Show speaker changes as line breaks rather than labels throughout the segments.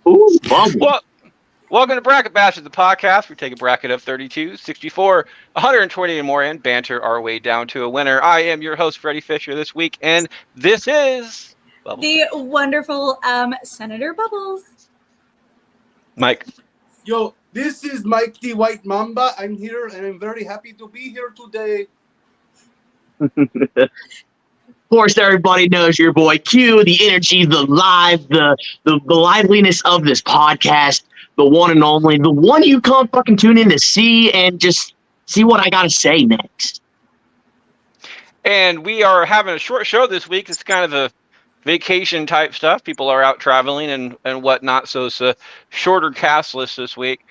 Ooh, bubble.
Well, welcome to Bracket Bash, the podcast. We take a bracket of 32, 64, 120 and more and banter our way down to a winner. I am your host, Freddie Fisher, this week, and this is
Bubbles. The wonderful Senator Bubbles.
Mike.
Yo, this is Mike the White Mamba. I'm here, and I'm very happy to be here today.
Of course, everybody knows your boy Q, the energy, the liveliness of this podcast, the one and only, the one you come fucking tune in to see and just see what I gotta say next.
And we are having a short show this week. It's kind of a vacation type stuff. People are out traveling and whatnot, so it's a shorter cast list this week.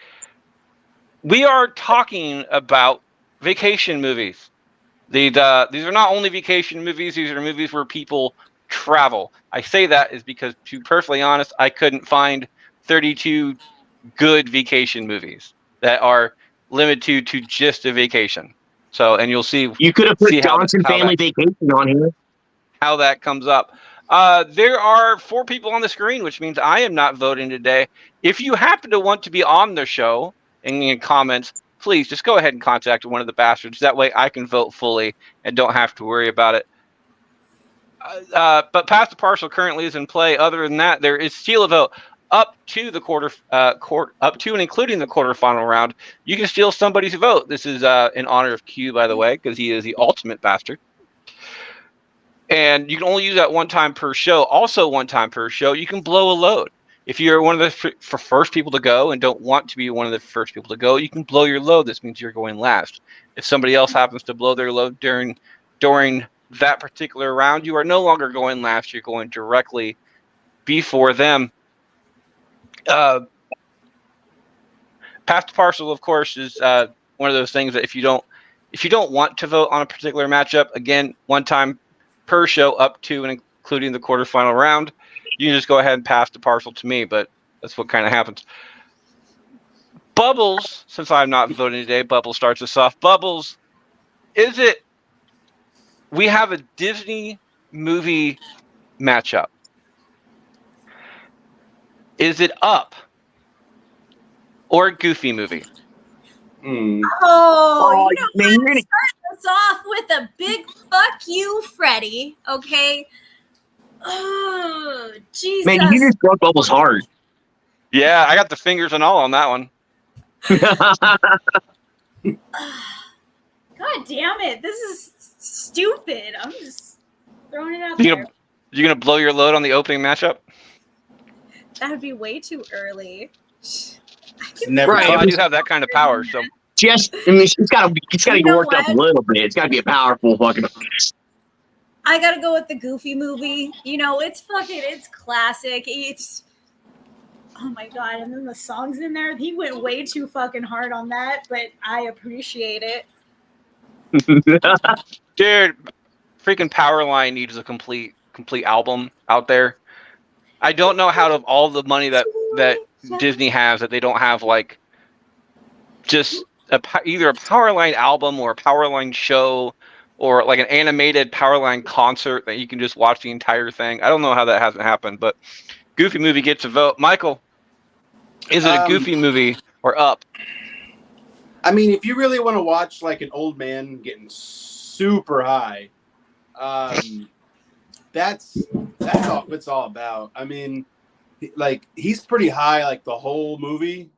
We are talking about vacation movies. These are not only vacation movies, these are movies where people travel. I say that is because, to be perfectly honest, I couldn't find 32 good vacation movies that are limited to just a vacation. So, and you'll see.
You could have put Johnson Family Vacation on here.
How that comes up. There are 4 people on the screen, which means I am not voting today. If you happen to want to be on the show and in comments, please just go ahead and contact one of the bastards. That way I can vote fully and don't have to worry about it. But Pass the Parcel currently is in play. Other than that, there is steal a vote up to the up to and including the quarterfinal round. You can steal somebody's vote. This is in honor of Q, by the way, because he is the ultimate bastard. And you can only use that one time per show. Also, one time per show, you can blow a load. If you're one of the first people to go and don't want to be one of the first people to go, you can blow your load. This means you're going last. If somebody else happens to blow their load during that particular round, you are no longer going last. You're going directly before them. Pass the Parcel, of course, is one of those things that if you don't want to vote on a particular matchup, again, one time per show up to and including the quarterfinal round, you can just go ahead and pass the parcel to me, but that's what kind of happens. Bubbles, since I'm not voting today, Bubbles starts us off. Bubbles, we have a Disney movie matchup. Is it Up or a Goofy movie?
Oh, you know what? Start us off with a big fuck you, Freddie. Okay. Oh, Jesus.
Man, you just broke Bubbles' heart.
Yeah, I got the fingers and all on that one.
God damn it. This is stupid. I'm just throwing it out there.
You gonna blow your load on the opening matchup?
That would be way too early.
Never.
Right, I do have that kind of power, so.
It's got to get worked up a little bit. It's got to be a powerful fucking.
I gotta go with the Goofy movie. You know, it's classic. Oh my God. And then the songs in there, he went way too fucking hard on that, but I appreciate it.
Dude, freaking Powerline needs a complete album out there. I don't know how to all the money that Disney has that they don't have like just either a Powerline album or a Powerline show or like an animated Powerline concert that you can just watch the entire thing. I don't know how that hasn't happened, but Goofy movie gets a vote. Michael, is it a Goofy movie or Up?
I mean, if you really want to watch like an old man getting super high, that's all it's all about. I mean, like he's pretty high like the whole movie.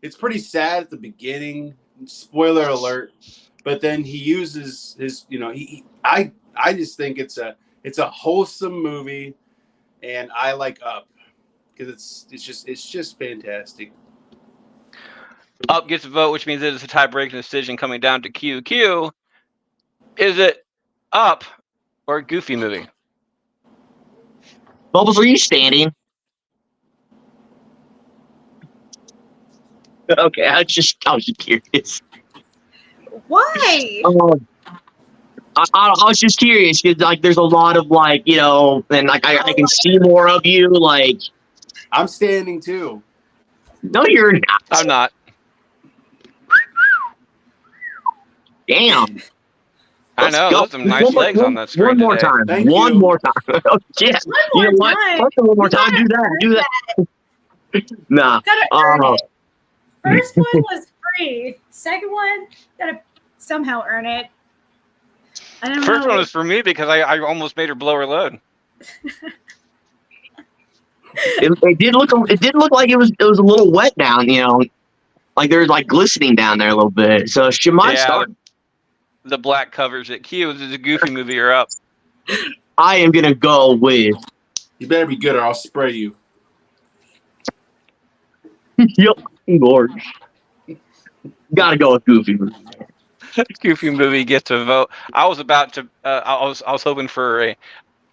It's pretty sad at the beginning. Spoiler alert. But then he uses his, I just think it's a wholesome movie, and I like Up because it's just fantastic.
Up gets a vote, which means it is a tie-breaking decision coming down to Q. Q, is it Up or a Goofy movie?
Bubbles, are you standing? Okay, I was just curious.
Why?
I was just curious because like there's a lot of like and like I can see more of you. Like
I'm standing too.
No, you're not.
I'm not.
Damn.
I know. There's some nice legs on that screen.
One more
today.
time. One more time. Yes.
One more time.
One more time. Do that. Nah.
Gotta earn it. First one was free. Second one, gotta somehow earn it. I don't
First
know.
one was for me because I almost made her blow her load.
It did look like it was a little wet down, like there's like glistening down there a little bit. So she might start.
The black covers it. Q, this is a Goofy movie. You're up.
I am gonna go with.
You better be good or I'll spray you.
Yep, Lord. Gotta go with Goofy.
Goofy movie gets a vote. I was about to. I was hoping for a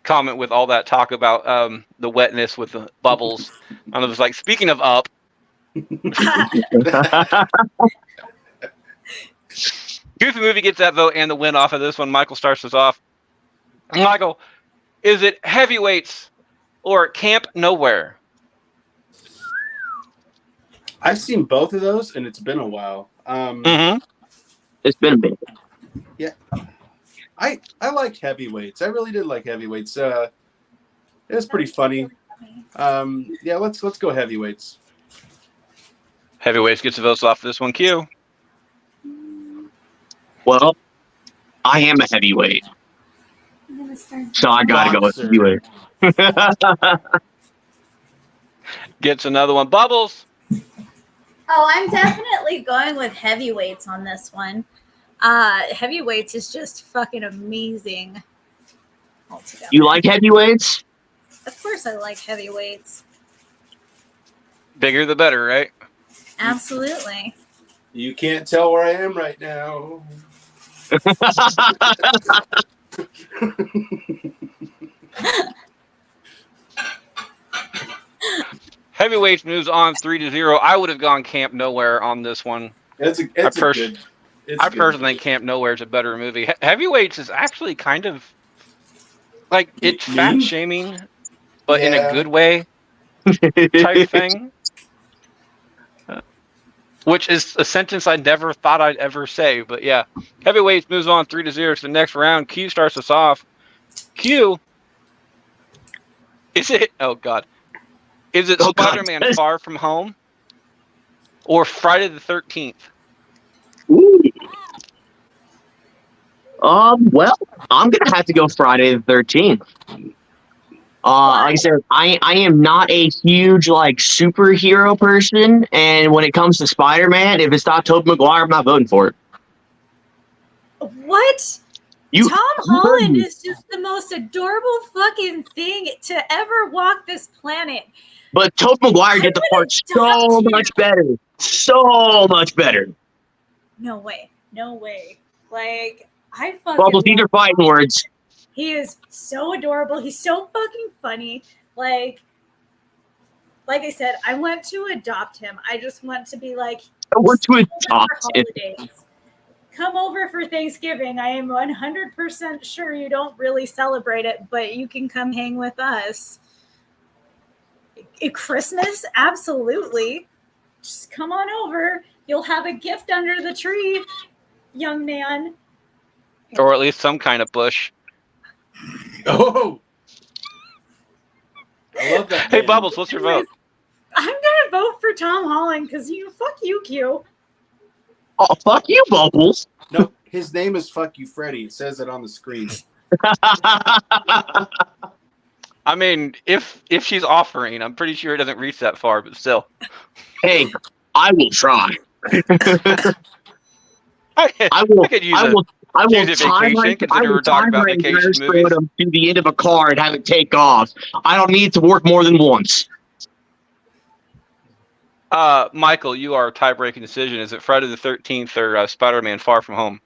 comment with all that talk about the wetness with the bubbles. And I was like, speaking of up, Goofy movie gets that vote and the win off of this one. Michael starts us off. Michael, is it Heavyweights or Camp Nowhere?
I've seen both of those, and it's been a while.
It's been a minute.
Yeah, I liked Heavyweights. I really did like Heavyweights. It was pretty funny. Yeah, let's go Heavyweights.
Heavyweights gets the votes off this one. Q.
Well, I am a heavyweight, so I gotta go with heavyweight.
Gets another one. Bubbles.
Oh, I'm definitely going with Heavyweights on this one. Heavyweights is just fucking amazing. Altogether.
You like heavyweights?
Of course, I like Heavyweights.
Bigger the better, right?
Absolutely.
You can't tell where I am right now.
Heavyweights moves on 3-0. I would have gone Camp Nowhere on this one.
I
personally think Camp Nowhere is a better movie. Heavyweights is actually kind of like it's fat shaming, but in a good way type thing. Which is a sentence I never thought I'd ever say, but yeah. Heavyweights moves on 3-0 to the next round. Q starts us off. Q, is it? Oh God, is it Spider-Man Far From Home or Friday the 13th?
Ooh. Well, I'm gonna have to go Friday the 13th. Like I said, I am not a huge like superhero person, and when it comes to Spider-Man, if it's not Tobey Maguire, I'm not voting for it.
What? Tom Holland is just the most adorable fucking thing to ever walk this planet.
But Tobey Maguire did the part so much better. So much better.
No way. No way. Like, I fucking
Bubbles, these are fighting words.
He is so adorable. He's so fucking funny. Like I said, I want to adopt him. I just want to be like,
I want to adopt him.
Come over for Thanksgiving. I am 100% sure you don't really celebrate it, but you can come hang with us. Christmas? Absolutely. Just come on over. You'll have a gift under the tree, young man.
Or at least some kind of bush.
Oh! I love that.
Hey, Bubbles, what's your vote?
I'm going to vote for Tom Holland because fuck you, Q.
Oh, fuck you, Bubbles.
No, his name is Fuck You, Freddy. It says it on the screen.
I mean, if she's offering, I'm pretty sure it doesn't reach that far, but still.
Hey, I will try. I will time my entire scrotum to the end of a car and have it take off. I don't need to work more than once.
Michael, you are a tie-breaking decision. Is it Friday the 13th or Spider-Man Far From Home?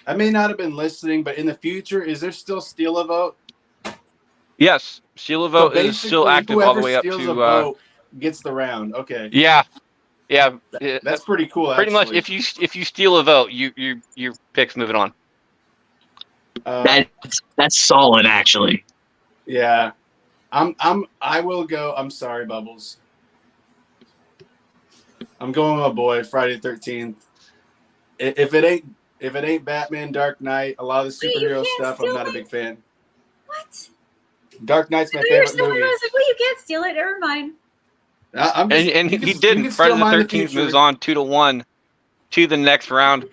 I may not have been listening, but in the future, is there still steal a vote?
Yes, steal a vote is still active all the way up to.
Vote gets the round. Okay.
Yeah.
That's pretty cool.
Pretty much, if you steal a vote, your pick's moving on.
That's solid, actually.
Yeah, I will go. I'm sorry, Bubbles. I'm going with my boy Friday the 13th. If it ain't Batman, Dark Knight, a lot of the superhero stuff, I'm not a big fan.
What?
Dark Knight's my favorite movie.
I was like, well, you can't steal it. Never mind.
I'm
And
just,
he
you can
didn't. Friday
steal
the
mine in
13th
future.
moves on 2-1 to the next round.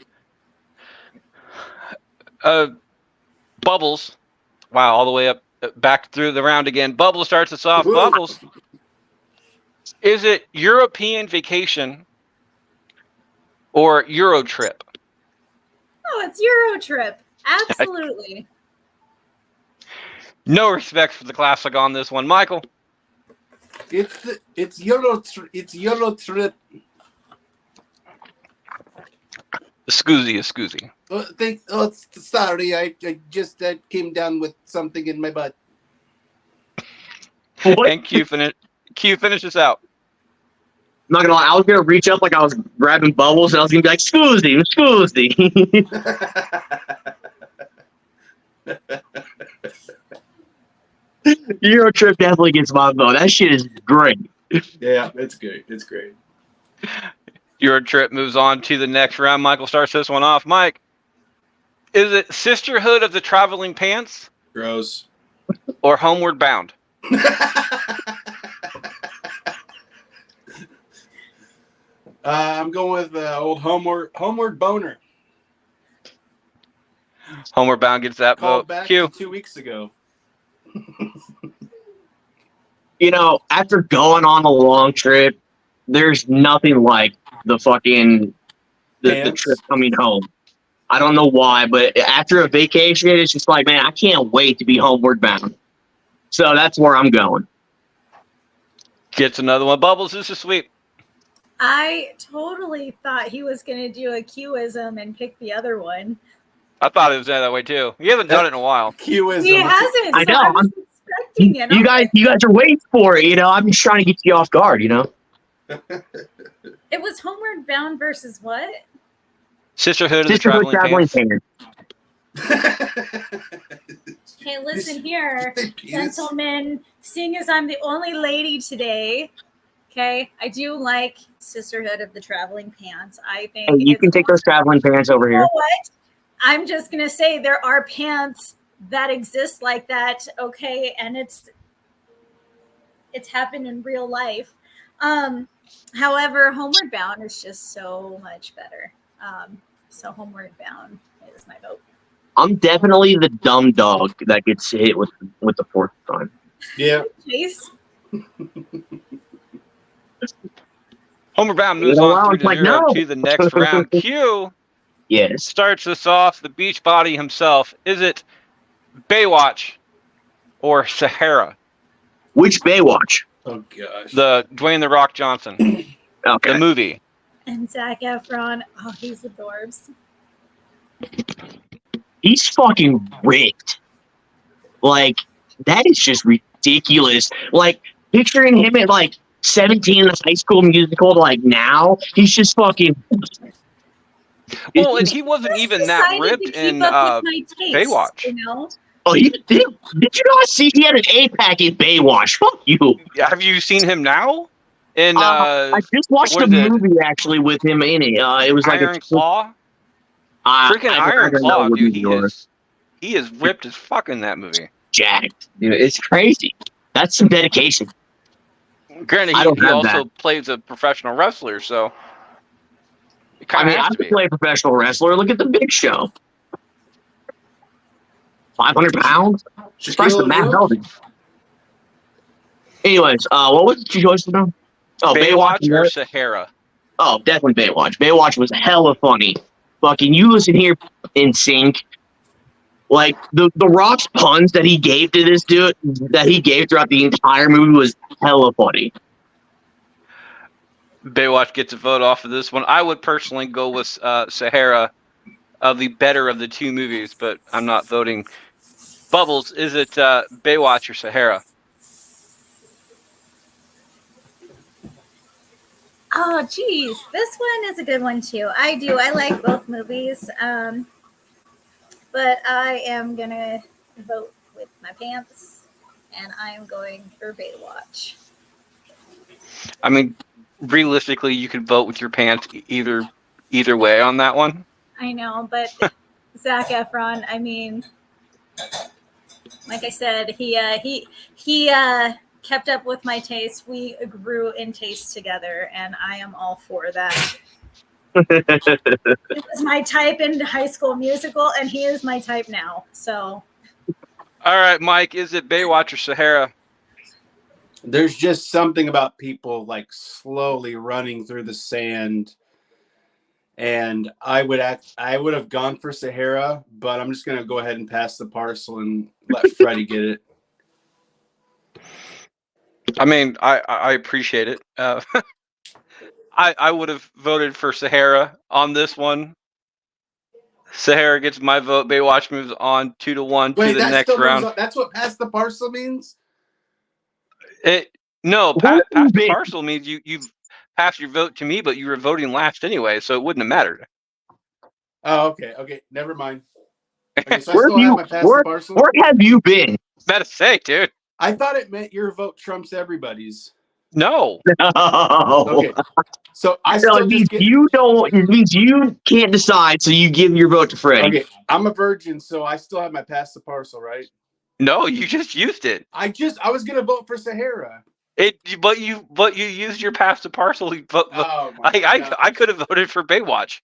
Bubbles. Wow, all the way up back through the round again. Bubbles starts us off.
Woo.
Bubbles. Is it European Vacation or Euro Trip?
Oh, it's Euro Trip. Absolutely.
No respect for the classic on this one, Michael.
It's Euro Trip.
Scoozy.
Sorry, I just came down with something in my butt.
What?
And Q finish this out.
I'm not gonna lie, I was gonna reach up like I was grabbing bubbles, and I was gonna be like, "Scoozy." Euro Trip definitely gets my vote. That shit is great.
Yeah, it's good. It's great.
Euro Trip moves on to the next round. Michael starts this one off. Mike, is it Sisterhood of the Traveling Pants
Gross.
or Homeward Bound?
I'm going with old Homeward Boner.
Homeward Bound gets that
Called
vote.
back
Q.
2 weeks ago.
You know, after going on a long trip, there's nothing like the fucking the trip coming home. I don't know why, but after a vacation, it's just like, man, I can't wait to be homeward bound. So that's where I'm going.
Gets another one. Bubbles, this is sweet.
I totally thought he was going to do a Qism and pick the other one.
I thought it was that way too. You haven't done it in a while.
Qism.
He hasn't.
I
So
know.
I was expecting it.
You guys are waiting for it. You know, I'm just trying to get you off guard. You know.
It was Homeward Bound versus what?
Sisterhood of the
Sisterhood
Traveling Pants.
Hey, listen here,
Penis.
gentlemen. Seeing as I'm the only lady today, okay, I do like Sisterhood of the Traveling Pants. I think
Hey, you can take those traveling pants over
You
here.
know what? I'm just gonna say there are pants that exist like that, okay, and it's happened in real life. However, Homeward Bound is just so much better. So Homeward Bound is my vote.
I'm definitely the dumb dog that gets hit with the fourth time.
Yeah.
Chase.
Homeward Bound moves
You know,
on
it's
3-0
like, no.
to the next round. Q
Yes.
starts us off. The beach body himself. Is it Baywatch or Sahara?
Which Baywatch?
Oh gosh.
The Dwayne the Rock Johnson.
Okay.
The movie.
And Zac Efron. Oh, he's adorbs.
He's fucking ripped. Like, that is just ridiculous. Like, picturing him at like 17 in a High School Musical to like now, he's just fucking.
Well, and he wasn't even that
Decided
ripped
to keep
in
up with my taste,
Baywatch.
You know?
Oh, you did? Did you not see he had an 8-pack in Baywatch? Fuck you.
Have you seen him now? In
I just watched
what
a
is it?
movie actually with him in it. It was like
Iron Claw? Freaking
I
Iron
don't know
Claw,
what
dude.
movie it was.
He is ripped as fuck in that movie.
Jacked. Dude, it's crazy. That's some dedication.
Granted,
I don't
he
have
also
that.
plays a professional wrestler, so it
I
kind of
mean, I
has to
could
be.
play a professional wrestler. Look at the Big Show. 500 pounds? Just Christ, the Matt
O'Neal?
Melvin. Anyways, what was the choice for them? Oh,
Baywatch or
Baywatch.
Sahara?
Oh, definitely Baywatch. Baywatch was hella funny. Fucking, you listen here in sync. Like, the Rock's puns that he gave to this dude, that he gave throughout the entire movie was hella funny.
Baywatch gets a vote off of this one. I would personally go with Sahara, the better of the two movies, but I'm not voting. Bubbles, is it Baywatch or Sahara?
Oh, geez. This one is a good one, too. I do. I like both movies. But I am going to vote with my pants, and I am going for Baywatch.
I mean, realistically, you could vote with your pants either way on that one.
I know, but Zac Efron, I mean, like I said, he kept up with my taste. We grew in taste together, and I am all for that. It was my type in High School Musical, and he is my type now. So,
All right, Mike, is it Baywatch or Sahara?
There's just something about people like slowly running through the sand. And I would have gone for Sahara, but I'm just gonna go ahead and pass the parcel and let Freddie get it.
I mean, I appreciate it. I would have voted for Sahara on this one. Sahara gets my vote. Baywatch moves on 2-1 to the next round.
That's what pass the parcel means?
No,
Where
pass
you
the
been?
parcel means you've passed your vote to me, but you were voting last anyway, so it wouldn't have mattered.
Oh, okay. Okay, never mind. Okay, so I
Where
still have my pass the parcel.
where have you been?
Better say, dude.
I thought it meant your vote trumps everybody's.
No.
Okay. So I
So
still
it means
just get
you don't. It means you can't decide. So you give your vote to Freddie.
okay. I'm a virgin, so I still have my pass the parcel, right?
No, you just used it.
I was gonna vote for Sahara.
But you used your pass the parcel.
Oh my God.
I could have voted for Baywatch.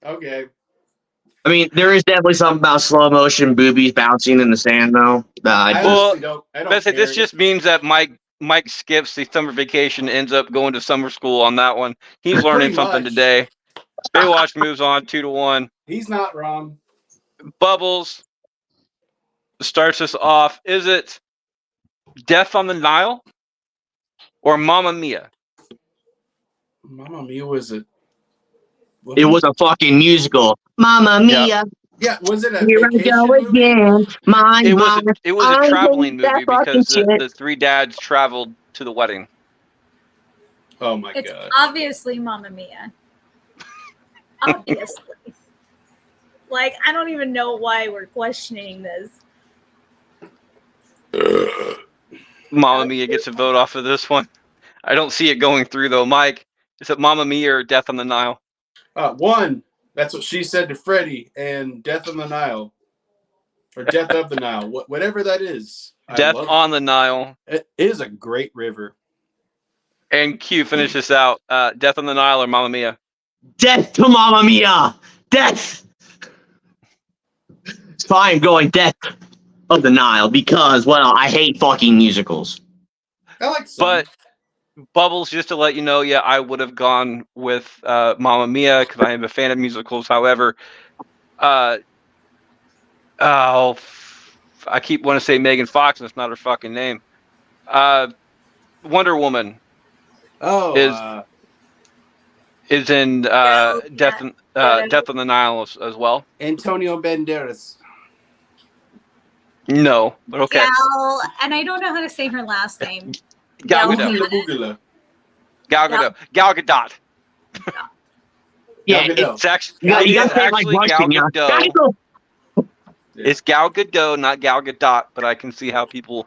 Okay.
I mean, there is definitely something about slow motion boobies bouncing in the sand, though.
I honestly don't. I don't care.
This just means that Mike skips the summer vacation, ends up going to summer school on that one. He's learning
Pretty
something
much.
today. Baywatch moves on 2-1.
He's not wrong.
Bubbles starts us off. Is it Death on the Nile or Mamma Mia?
Mamma Mia was it?
It was a fucking musical. Mamma Mia.
Yeah, was it a
Here I
vacation
go
movie?
again.
It was a traveling movie
that fucking
because
shit.
the three dads traveled to the wedding.
Oh my
it's
God.
obviously Mamma Mia. Obviously. Like, I don't even know why we're questioning this.
Mamma Mia gets a vote off of this one. I don't see it going through though. Mike, is it Mamma Mia or Death on the Nile?
One. That's what she said to Freddie, and Death on the Nile, or Death of the Nile, whatever that is.
Death on the Nile.
It is a great river.
And Q, finish this out. Death on the Nile or Mamma Mia?
Death to Mamma Mia. Death. It's fine going Death of the Nile because, well, I hate fucking musicals.
I like some.
But Bubbles, just to let you know, yeah, I would have gone with Mamma Mia because I am a fan of musicals. However, I keep wanting to say Megan Fox, and it's not her fucking name. Wonder Woman is in Death on the Nile as well.
Antonio Banderas.
No, but okay.
Gal, and I don't know how to say her last name.
Gal
Gal
Gadot.
Gadot.
Gal Gadot.
Yeah,
Gal Gadot.
It's actually,
you gotta say it like
actually Gal
Russian, yeah.
Gadot. It's Gal Gadot, not Gal Gadot, but I can see how people,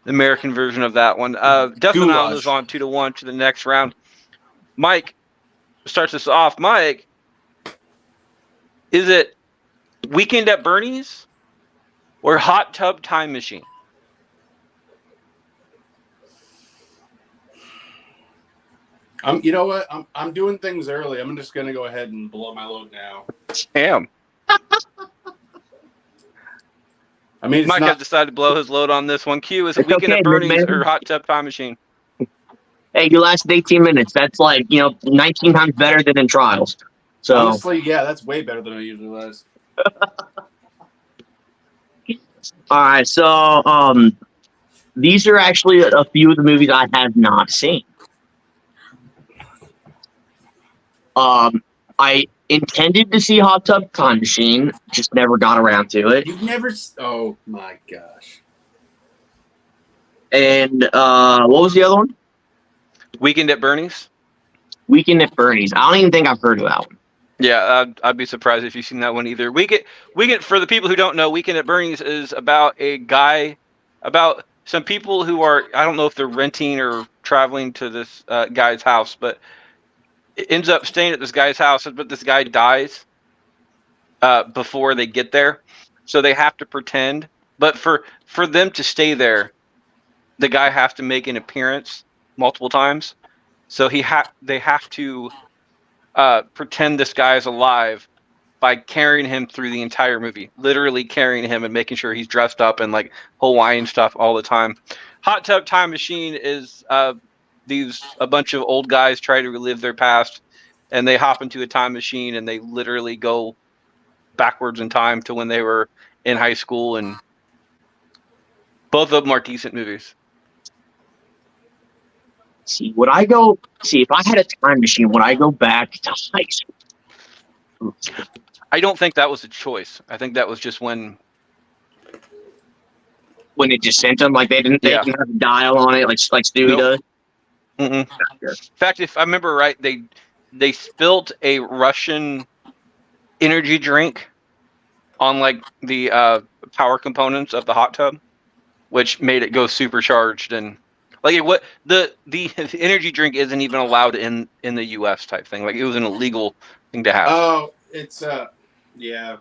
the American version of that one. Death on the Nile moves on 2-1 to the next round. Mike starts us off. Mike, is it Weekend at Bernie's or Hot Tub Time Machine?
You know what? I'm doing things early. I'm just gonna go ahead and blow my load now.
Damn.
I mean,
Mike has decided to blow his load on this one. Q, is it Weekend at Bernie's or Hot Tub Time Machine?
Hey, you lasted 18 minutes. That's 19 times better than in trials. So
honestly, yeah, that's way better than I usually last.
all right, so these are actually a few of the movies I have not seen. I intended to see Hot Tub Time Machine, just never got around to it.
You've never? Oh my gosh!
And what was the other one?
Weekend at Bernie's.
Weekend at Bernie's. I don't even think I've heard of that one.
Yeah, I'd be surprised if you've seen that one either. Weekend for the people who don't know, Weekend at Bernie's is about about some people who are, I don't know if they're renting or traveling to this guy's house, but it ends up staying at this guy's house, but this guy dies before they get there. So they have to pretend But for them to stay there, the guy has to make an appearance multiple times. So they have to pretend this guy is alive by carrying him through the entire movie, literally carrying him and making sure he's dressed up in like Hawaiian stuff all the time. Hot Tub Time Machine is a bunch of old guys try to relive their past, and they hop into a time machine and they literally go backwards in time to when they were in high school, and both of them are decent movies.
See, if I had a time machine, would I go back to high school?
I don't think that was a choice. I think that was just when
it just sent them, like they didn't have a dial on it, like Stewie does.
Mm-mm. In fact, if I remember right, they spilt a Russian energy drink on like the power components of the hot tub, which made it go supercharged, and like the energy drink isn't even allowed in the U.S. type thing. Like it was an illegal thing to have.
Oh, it's yeah.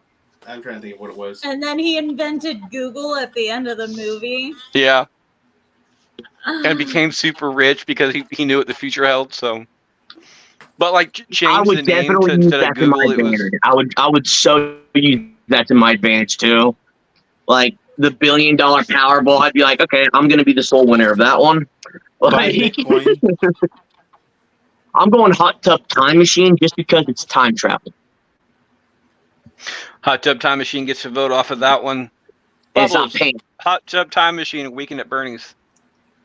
I'm trying to think of what it was.
And then he invented Google at the end of the movie.
Yeah. And became super rich because he knew what the future held. So, but like change the name to instead of Google.
I would so use that to my advantage too. Like the $1 billion Powerball, I'd be like, okay, I'm gonna be the sole winner of that one. Like, I'm going Hot Tub Time Machine just because it's time travel.
Hot Tub Time Machine gets a vote off of that one.
It's not pain.
Hot Tub Time Machine, Weekend at Bernie's.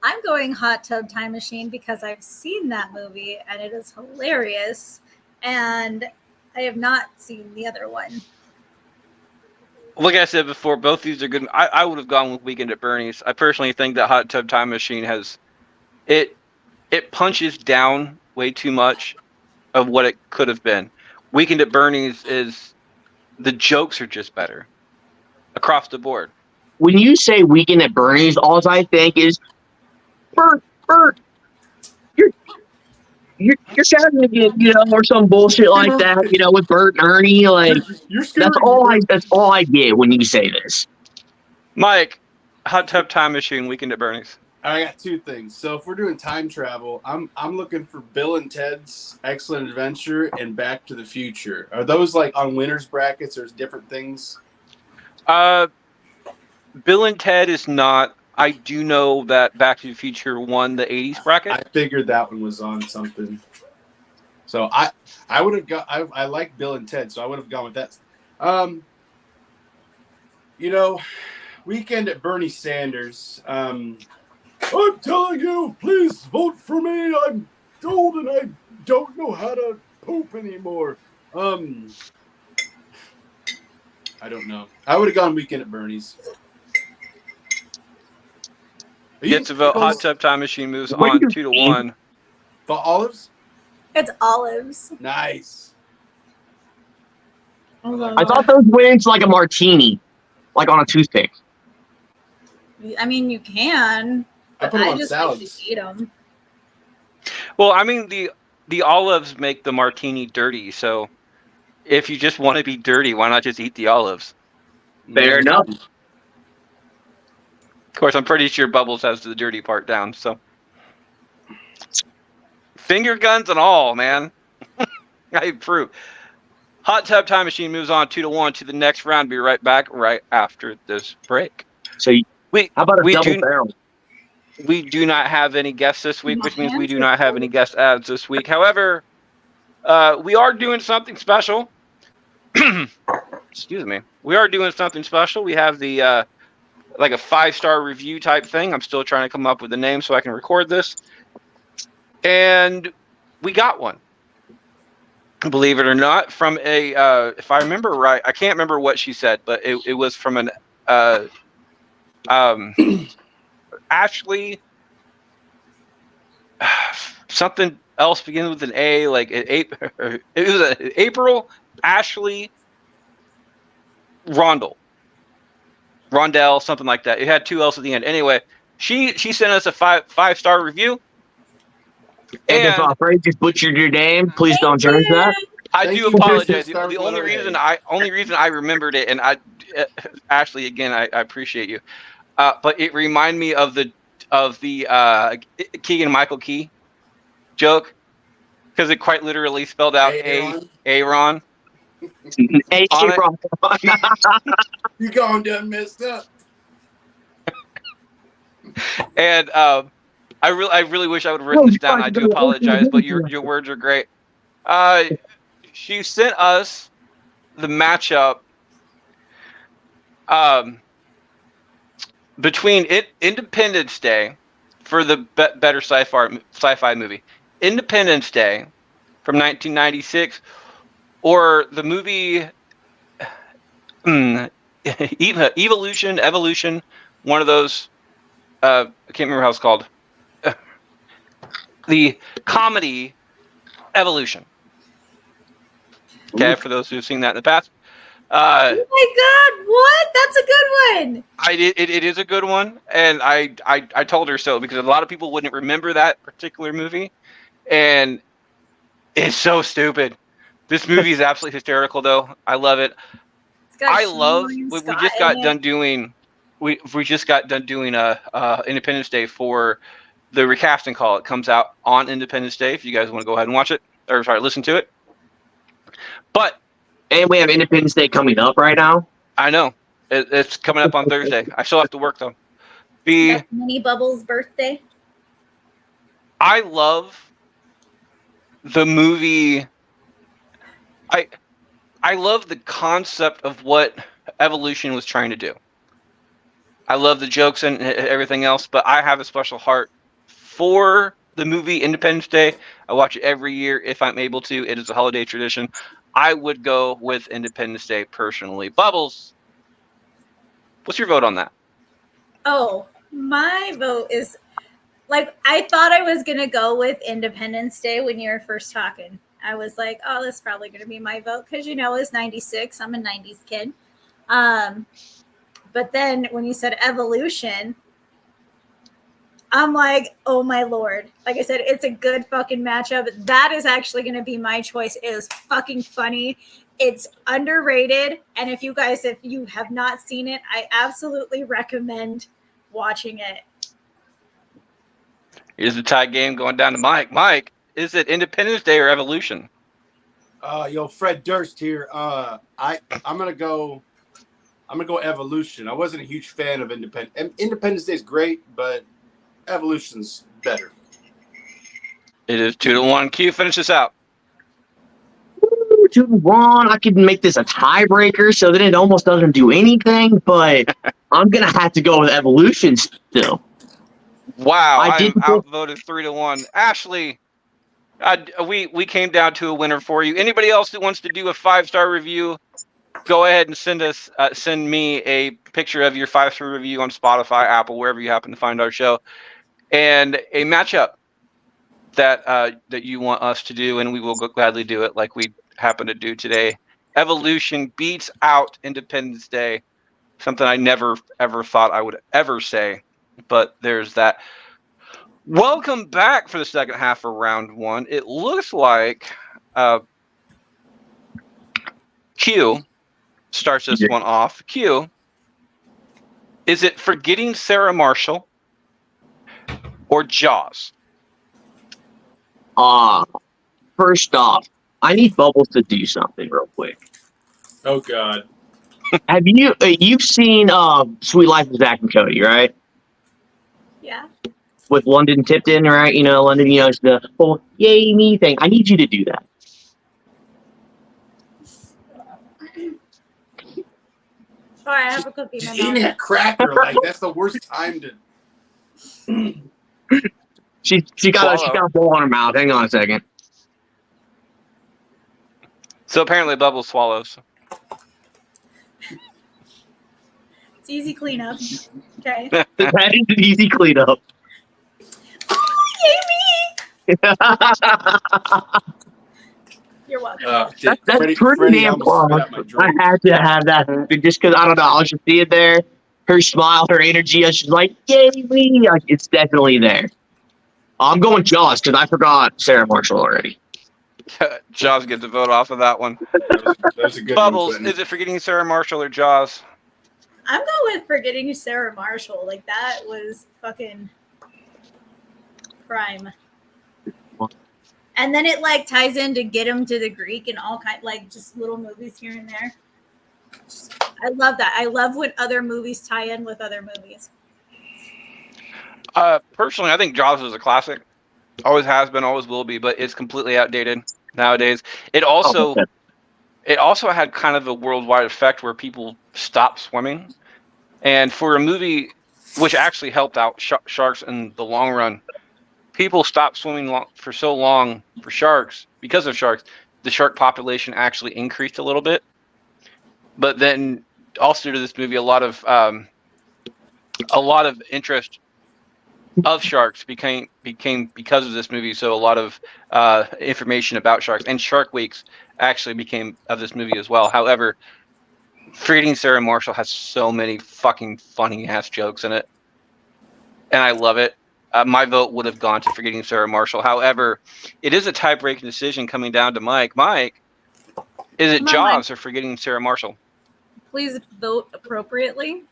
I'm going Hot Tub Time Machine because I've seen that movie and it is hilarious, and I have not seen the other one.
Like I said before, both these are good. I would have gone with Weekend at Bernie's. I personally think that Hot Tub Time Machine has it punches down way too much of what it could have been. Weekend at Bernie's is the jokes are just better across the board.
When you say Weekend at Bernie's, all I think is Bert, you're shouting again, or some bullshit like that, with Bert and Ernie. Like that's all I get when you say this.
Mike, Hot Tub Time Machine, Weekend at Bernie's.
I got two things. So if we're doing time travel, I'm looking for Bill and Ted's Excellent Adventure and Back to the Future. Are those like on winners brackets or different things?
Bill and Ted is not. I do know that Back to the Future won the 80s bracket.
I figured that one was on something. So I would have got. I like Bill and Ted, so I would have gone with that. Weekend at Bernie Sanders. I'm telling you, please vote for me. I'm old and I don't know how to poop anymore. I don't know. I would have gone Weekend at Bernie's.
Gets a vote. Hot Tub Time Machine moves on 2-1.
The olives?
It's olives.
Nice.
I thought those went into like a martini, like on a toothpick.
I mean, you can.
I put them on
just
salads.
like to eat them.
Well, I mean, the olives make the martini dirty. So if you just want to be dirty, why not just eat the olives?
Fair enough.
Of course, I'm pretty sure Bubbles has the dirty part down. So finger guns and all, man. I approve. Hot Tub Time Machine moves on 2-1 to the next round. Be right back right after this break.
So how about a double barrel?
We do not have any guests this week, which means we do not have any guest ads this week. However, we are doing something special. Excuse me. We are doing something special. We have the like a 5-star review type thing. I'm still trying to come up with a name so I can record this. And we got one. Believe it or not, from a if I remember right, I can't remember what she said, but it was from an Ashley something else begins with an A, like it was April Ashley Rondell, something like that. It had 2 L's at the end. Anyway, she sent us a 5-star review.
And if Afraid just butchered your name, please don't change that.
I
Thank
do
you,
apologize.
Tristan
The
Stark
only reason I remembered it, and Ashley, again, I appreciate you. But it reminded me of the Keegan Michael Key joke, because it quite literally spelled out Aaron
Hey,
on it.
Ron.
You going done messed up.
And I really wish I would have written this down. I do apologize, but your words are great. She sent us the matchup between Independence Day for the better sci-fi movie, Independence Day from 1996, or the movie Evolution, one of those. I can't remember how it's called. The comedy Evolution. Okay, for those who've seen that in the past.
Oh my god, what? That's a good one.
It is a good one, and I told her so, because a lot of people wouldn't remember that particular movie, and it's so stupid. This movie is absolutely hysterical, though. I love it.
It's got
I love.
Sean
We
Scott
just
in
got
it.
done doing. We just got done doing Independence Day for the recasting call. It comes out on Independence Day if you guys want to go ahead and watch it, or sorry, listen to it. But
And we have Independence Day coming up right now.
I know it's coming up on Thursday. I still have to work though.
That's Mini Bubbles' birthday.
I love the movie. I love the concept of what Evolution was trying to do. I love the jokes and everything else, but I have a special heart for the movie Independence Day. I watch it every year if I'm able to. It is a holiday tradition. I would go with Independence Day personally. Bubbles, what's your vote on that?
Oh, my vote is like, I thought I was going to go with Independence Day when you were first talking. I was like, oh, that's probably going to be my vote because, it's 96. I'm a 90s kid. But then when you said Evolution, I'm like, oh my Lord. Like I said, it's a good fucking matchup. That is actually going to be my choice. It is fucking funny. It's underrated. And if you have not seen it, I absolutely recommend watching it.
Here's the tie game going down to Mike. Mike, is it Independence Day or Evolution?
Fred Durst here. I'm gonna go Evolution. I wasn't a huge fan of Independence Day is great, but Evolution's better.
It is 2-1. Q, finish this out.
2-1. I could make this a tiebreaker, so then it almost doesn't do anything. But I'm gonna have to go with Evolution still.
Wow, I am outvoted 3-1. Ashley, we came down to a winner for you. Anybody else that wants to do a 5-star review, go ahead and send me a picture of your 5-star review on Spotify, Apple, wherever you happen to find our show, and a matchup that you want us to do, and we will gladly do it like we happen to do today. Evolution beats out Independence Day, something I never ever thought I would ever say, but there's that. Welcome back for the second half of round one. It looks like Q starts this one off. Q, is it Forgetting Sarah Marshall or Jaws?
First off, I need Bubbles to do something real quick.
Oh God.
Have you've seen Sweet Life of Zack and Cody, right?
Yeah.
With London Tipton, right? London, it's the whole yay me thing. I need you to do that.
Sorry, I have a cookie in my
Just eating
mouth.
a cracker, like that's the worst time to.
She got a bowl on her mouth. Hang on a second.
So apparently Bubbles swallows.
It's easy cleanup. Okay.
That is an easy cleanup.
Oh, yay me! You're welcome.
That's pretty damn close. I had to have that happen just because, I don't know, I was just seeing there. Her smile, her energy, I was just like, yay me! Like, it's definitely there. I'm going Jaws because I forgot Sarah Marshall already.
Jaws gets a vote off of that one.
That was a good
Bubbles,
one. Quentin.
is it Forgetting Sarah Marshall or Jaws?
I'm going with Forgetting Sarah Marshall. Like that was fucking prime. And then it like ties into Get Him to the Greek and all kind like just little movies here and there. I love that. I love when other movies tie in with other movies.
Personally, I think Jaws is a classic. Always has been, always will be, but it's completely outdated nowadays. It also had kind of a worldwide effect where people stopped swimming. And for a movie which actually helped out sharks in the long run, people stopped swimming for so long for sharks because of sharks. The shark population actually increased a little bit. But then also to this movie, a lot of interest of sharks became because of this movie. So a lot of information about sharks and Shark Weeks actually became of this movie as well. However, Forgetting Sarah Marshall has so many fucking funny ass jokes in it, and I love it. My vote would have gone to Forgetting Sarah Marshall. However, it is a tie-breaking decision coming down to Mike. Mike, is it Jaws or Forgetting Sarah Marshall?
Please vote appropriately.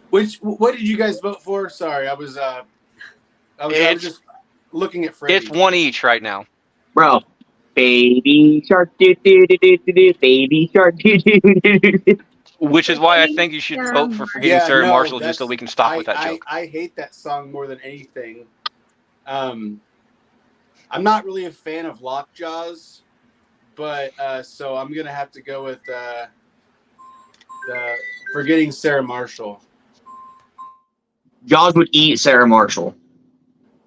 What did you guys vote for? Sorry, I was just looking at Freddie.
It's one each right now,
bro. Baby shark, do do do do do do. Baby shark, do do do do.
Which is why I think you should vote for Forgetting Sarah Marshall, just so we can stop with that joke.
I hate that song more than anything. I'm not really a fan of Lockjaws, but so I'm gonna have to go with the Forgetting Sarah Marshall.
Jaws would eat Sarah Marshall.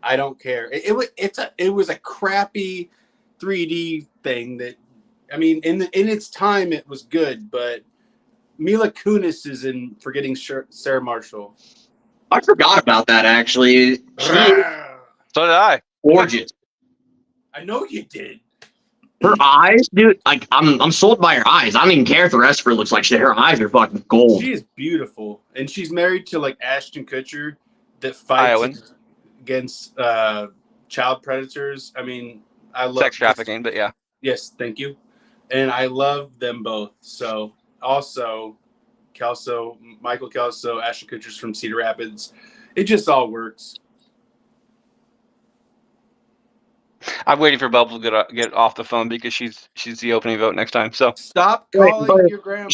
I don't care. It was a crappy 3D thing that, I mean, in its time it was good, but Mila Kunis is in Forgetting Sarah Marshall.
I forgot about that actually. She is
So did I.
gorgeous.
I know you did.
Her eyes, dude. Like I'm sold by her eyes. I don't even care if the rest of her looks like shit. Her eyes are fucking gold.
She is beautiful, and she's married to like Ashton Kutcher that fights against child predators. I mean, I love
sex trafficking, but yeah.
Yes, thank you. And I love them both. So also Michael Kelso, Ashton Kutcher's from Cedar Rapids. It just all works.
I'm waiting for Bubble to get off the phone because she's the opening vote next time. So
stop calling your grandma.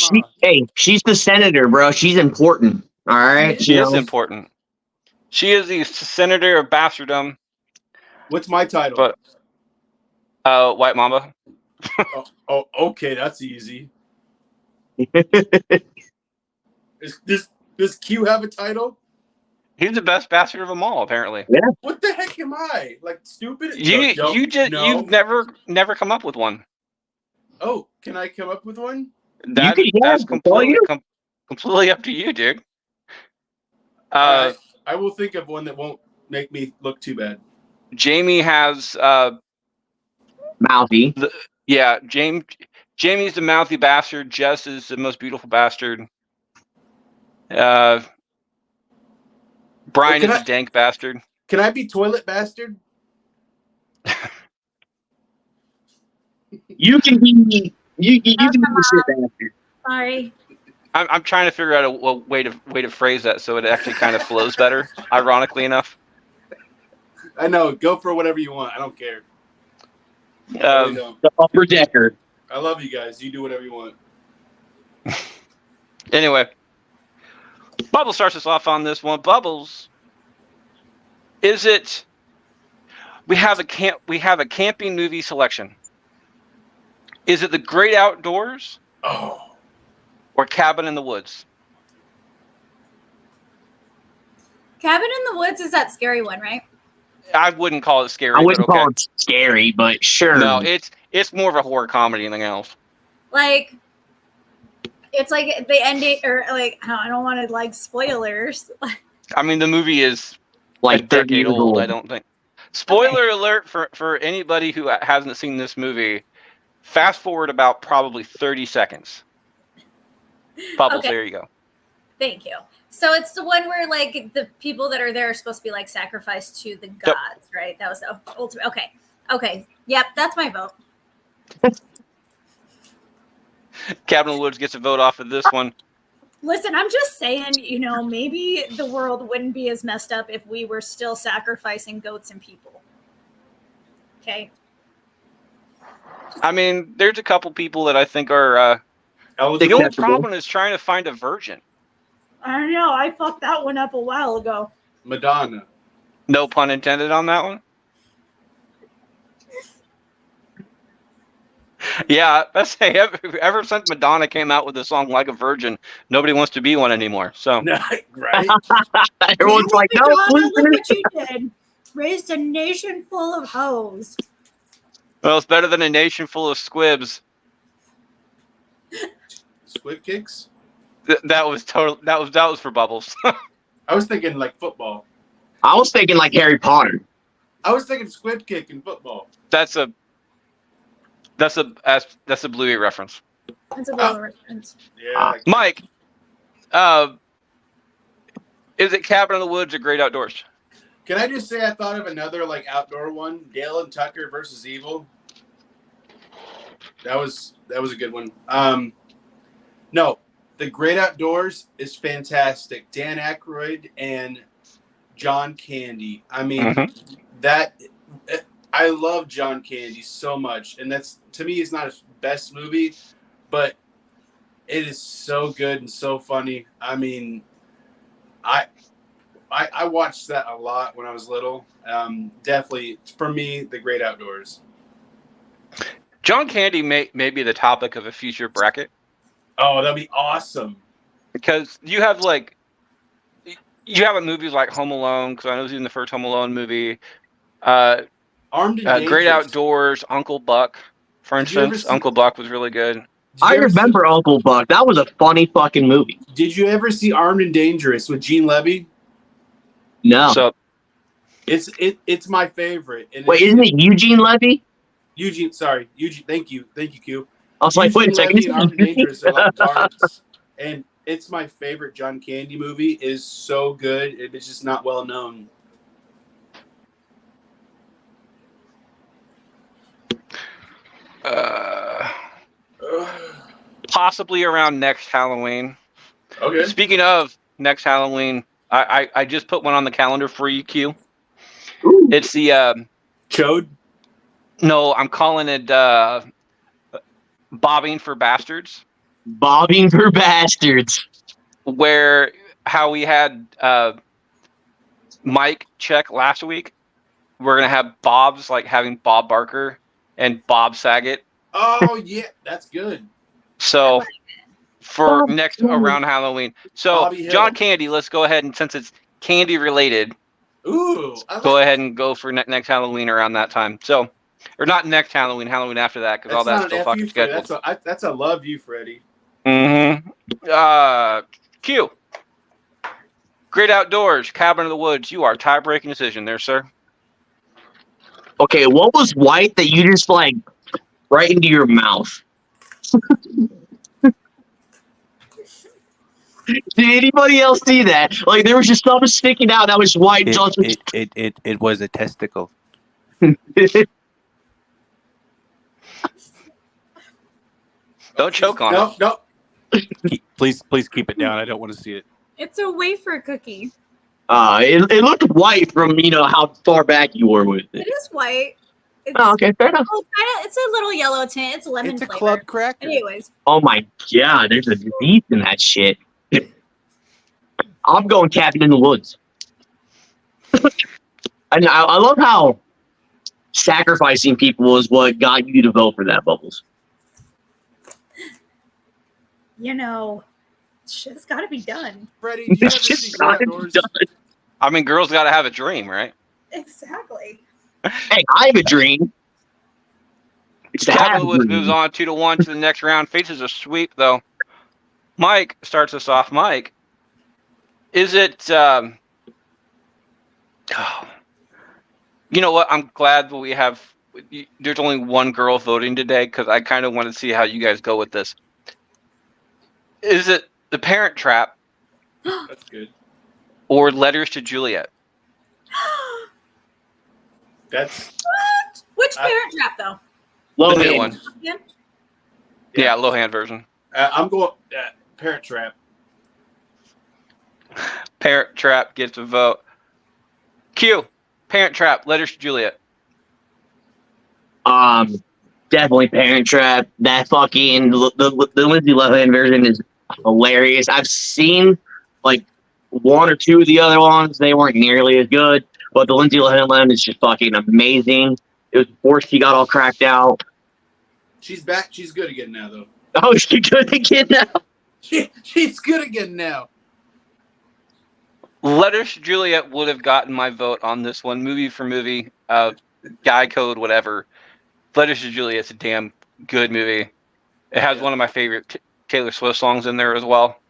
She's the senator, bro. She's important. All right,
she is important. She is the senator of Bastardom. What's my title? But White Mamba.
oh, okay, that's easy. Does Q have a title?
He's the best bastard of them all, apparently.
Yeah.
What the heck am I? Like stupid?
You've never come up with one.
Oh, can I come up with one?
That's completely up to you, dude.
I will think of one that won't make me look too bad.
Jamie has
mouthy.
Jamie's the mouthy bastard. Jess is the most beautiful bastard. Brian is a dank bastard.
Can I be toilet bastard?
You can be the shit bastard.
Sorry.
I'm trying to figure out a way to phrase that so it actually kind of flows better. Ironically enough.
I know. Go for whatever you want. I don't care.
The upper decker.
I love you guys. You do whatever you want.
Anyway, Bubbles starts us off on this one. Bubbles, is it? We have a camping movie selection. Is it The Great Outdoors?
Oh.
Or Cabin in the Woods?
Cabin in the Woods is that scary one, right?
I wouldn't call it scary.
I wouldn't call it scary, but sure.
No, it's more of a horror comedy than anything else.
Like, it's like they end it, or like I don't want to like spoilers.
I mean, the movie is
like
a decade old. I don't think. Spoiler alert for anybody who hasn't seen this movie. Fast forward about probably 30 seconds. Bubbles, there you go.
Thank you. So it's the one where like the people that are there are supposed to be like sacrificed to the gods, right? That was the ultimate. Okay. Okay. Yep, that's my vote.
Cabin in the Woods gets a vote off of this one.
Listen, I'm just saying, maybe the world wouldn't be as messed up if we were still sacrificing goats and people. Okay.
I mean, there's a couple people that I think are. The only
Acceptable.
problem is trying to find a virgin.
I don't know. I fucked that one up a while ago.
Madonna.
No pun intended on that one. Yeah, that's ever since Madonna came out with the song "Like a Virgin," nobody wants to be one anymore. So,
Right?
Everyone's like, no,
Madonna,
please.
look what you did. Raised a nation full of hoes.
well, it's better than a nation full of squibs.
Squid kicks?
That was total. That was for Bubbles.
I was thinking like football.
I was thinking like Harry Potter.
I was thinking squid kick in football.
That's a Bluey reference.
That's a real reference.
Yeah.
Mike, is it Cabin in the Woods or Great Outdoors?
Can I just say I thought of another like outdoor one, Dale and Tucker versus Evil. That was a good one. No, The Great Outdoors is fantastic. Dan Aykroyd and John Candy. I mean, I love John Candy so much, and that's, to me, is not his best movie, but it is so good and so funny. I mean, I watched that a lot when I was little. Definitely, for me, The Great Outdoors.
John Candy may be the topic of a future bracket.
Oh, that'd be awesome.
Because you have movies like Home Alone, because I know it was in the first Home Alone movie.
Armed and Dangerous.
Great Outdoors, Uncle Buck, for instance. Uncle Buck was really good.
I remember Uncle Buck. That was a funny fucking movie.
Did you ever see Armed and Dangerous with Gene Levy?
No.
So
it's my favorite. And
wait, isn't it Eugene Levy?
Eugene, sorry. Eugene, thank you, Q.
I was like, wait a second.
Levy and Armed and Dangerous are like darts. And it's my favorite John Candy movie. It is so good. It's just not well known.
Possibly around next Halloween.
Okay.
Speaking of next Halloween, I just put one on the calendar for you, Q.
Ooh.
It's the
Chode?
no, I'm calling it Bobbing for Bastards.
Bobbing for Bastards.
Where how we had Mike check last week, we're gonna have Bob's, like having Bob Barker and Bob Saget.
Oh yeah, that's good.
So for
Bob
next
Saget.
around Halloween. So
Bobby Hill.
John Candy, let's go ahead and since it's candy related,
Ooh,
go ahead and go for next Halloween around that time. So, or not next Halloween, Halloween after that, because all that's still fucking scheduled.
That's a love you, Freddie.
Q. Great Outdoors, Cabin in the Woods. You are tie-breaking decision there, sir.
Okay, what was white that you just like right into your mouth? Did anybody else see that? Like there was just something sticking out that was white.
It was a testicle.
Don't choke on it.
No.
Please keep it down. I don't want to see it.
It's a wafer cookie.
It looked white from how far back you were with
It
it.
is white. It's,
Oh, okay, fair enough.
it's a little yellow tint. It's lemon
It's a
flavor.
club cracker.
Anyways,
Oh my god, there's a disease in that shit. I'm going Cabin in the Woods. And I love how sacrificing people is what got you to vote for that, Bubbles.
shit's got to be done.
Freddie, did you ever
It's
see
just
Great
gotta be
Outdoors?
done.
I mean, girls got to have a dream, right?
Exactly.
Hey, I have a dream. It's to
Cabin
have
in the Woods
a dream.
moves on 2-1 to the next round. Faces a sweep, though. Mike starts us off. Mike, is it... you know what? I'm glad that we have... There's only one girl voting today because I kind of want to see how you guys go with this. Is it The Parent Trap
That's good.
or Letters to Juliet?
That's
Which Which Parent Trap though?
The new
Logan.
one.
Yeah.
Yeah, Lohan version.
I'm going Parent Trap.
Parent Trap gets a vote. Q. Parent Trap. Letters to Juliet.
Definitely Parent Trap. That fucking the Lindsay Lohan version is hilarious. I've seen like one or two of the other ones. They weren't nearly as good, but the Lindsay Lohan one is just fucking amazing. It was before she got all cracked out.
She's back. She's good again now, though.
Oh, she good again now.
She's good again now.
Letters to Juliet would have gotten my vote on this one, movie for movie, guy code, whatever. Letters to Juliet's a damn good movie. It has one of my favorite Taylor Swift songs in there as well.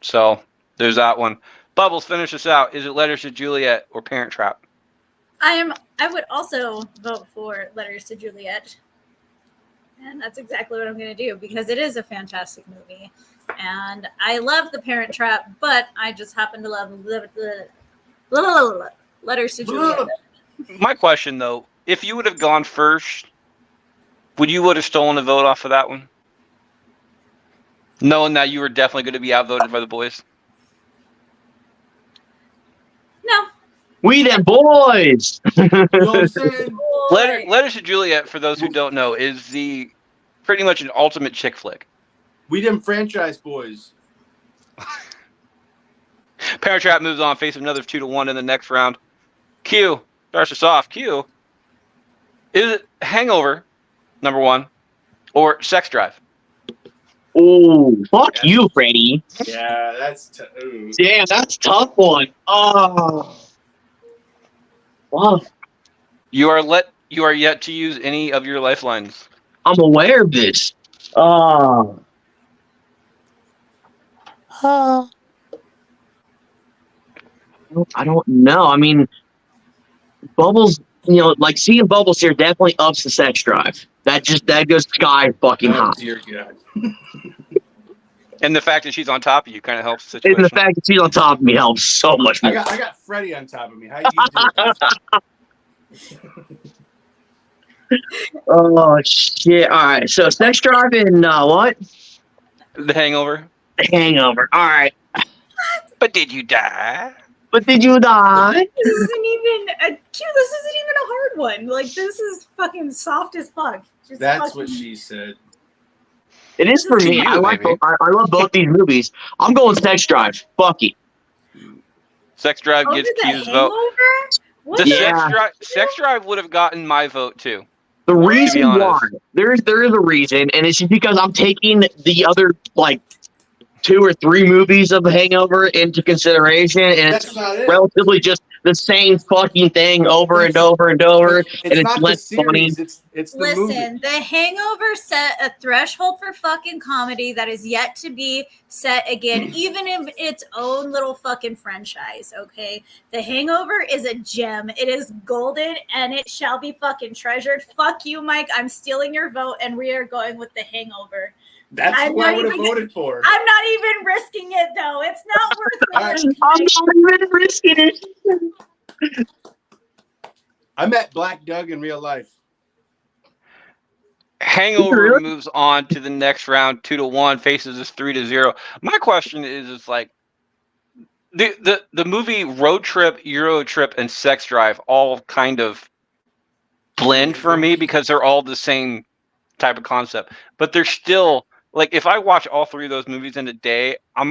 So there's that one. Bubbles, finish us out. Is it Letters to Juliet or Parent Trap?
I would also vote for Letters to Juliet. And that's exactly what I'm going to do because it is a fantastic movie. And I love The Parent Trap, but I just happen to love Letters to Juliet.
My question, though, if you would have gone first, would you have stolen a vote off of that one? Knowing that you were definitely going to be outvoted by the boys?
No.
We them boys.
You know what I'm saying?
Letters to Juliet, for those who don't know, is the pretty much an ultimate chick flick.
We them franchise boys.
Parent Trap moves on, facing another 2-1 in the next round. Q starts us off. Q, is it Hangover, number one, or Sex Drive?
Oh, fuck you, Freddie.
Yeah, that's
Damn, that's a tough one. Oh. Wow.
You are yet to use any of your lifelines.
I'm aware of this. I don't know. I mean, Bubbles, like seeing Bubbles here definitely ups the sex drive. That goes sky fucking high.
Dear God.
And the fact that she's on top of you kind of helps the situation.
And the fact that she's on top of me helps so much more.
I got Freddie on top of me. How you do?
Oh shit! All right, so sex drive and what?
The Hangover.
Hangover. All right,
But did you die?
but did you die?
This isn't even a hard one. Like this is fucking soft as fuck. Just
That's
fucking,
what she said.
It is for
To
me.
you,
I like.
maybe.
I love both these movies. I'm going sex drive. Fuck it.
Sex Drive
over
gets
the
Q's vote.
Hangover? What
The
the
Yeah.
Sex Drive would have gotten my vote too.
The
be
reason why
honest.
there is a reason, and it's just because I'm taking the other like 2 or 3 movies of Hangover into consideration, and
That's
it's
not it.
relatively just the same fucking thing over and over and over, and
It's
it's
not the
less funny.
series. It's the movie.
Listen, The Hangover set a threshold for fucking comedy that is yet to be set again, even in its own little fucking franchise, okay? The Hangover is a gem. It is golden, and it shall be fucking treasured. Fuck you, Mike. I'm stealing your vote, and we are going with The Hangover.
That's
I'm
what I
not
would have
even-
voted for.
I'm not even risking it, though. It's not worth
All right.
it.
I'm not even risking it.
I met Black Doug in real life.
Hangover
Really?
moves on to the next round, 2-1, faces us 3-0. My question is like the movie Road Trip, Euro Trip, and Sex Drive all kind of blend for me because they're all the same type of concept. But they're still like if I watch all 3 of those movies in a day, I'm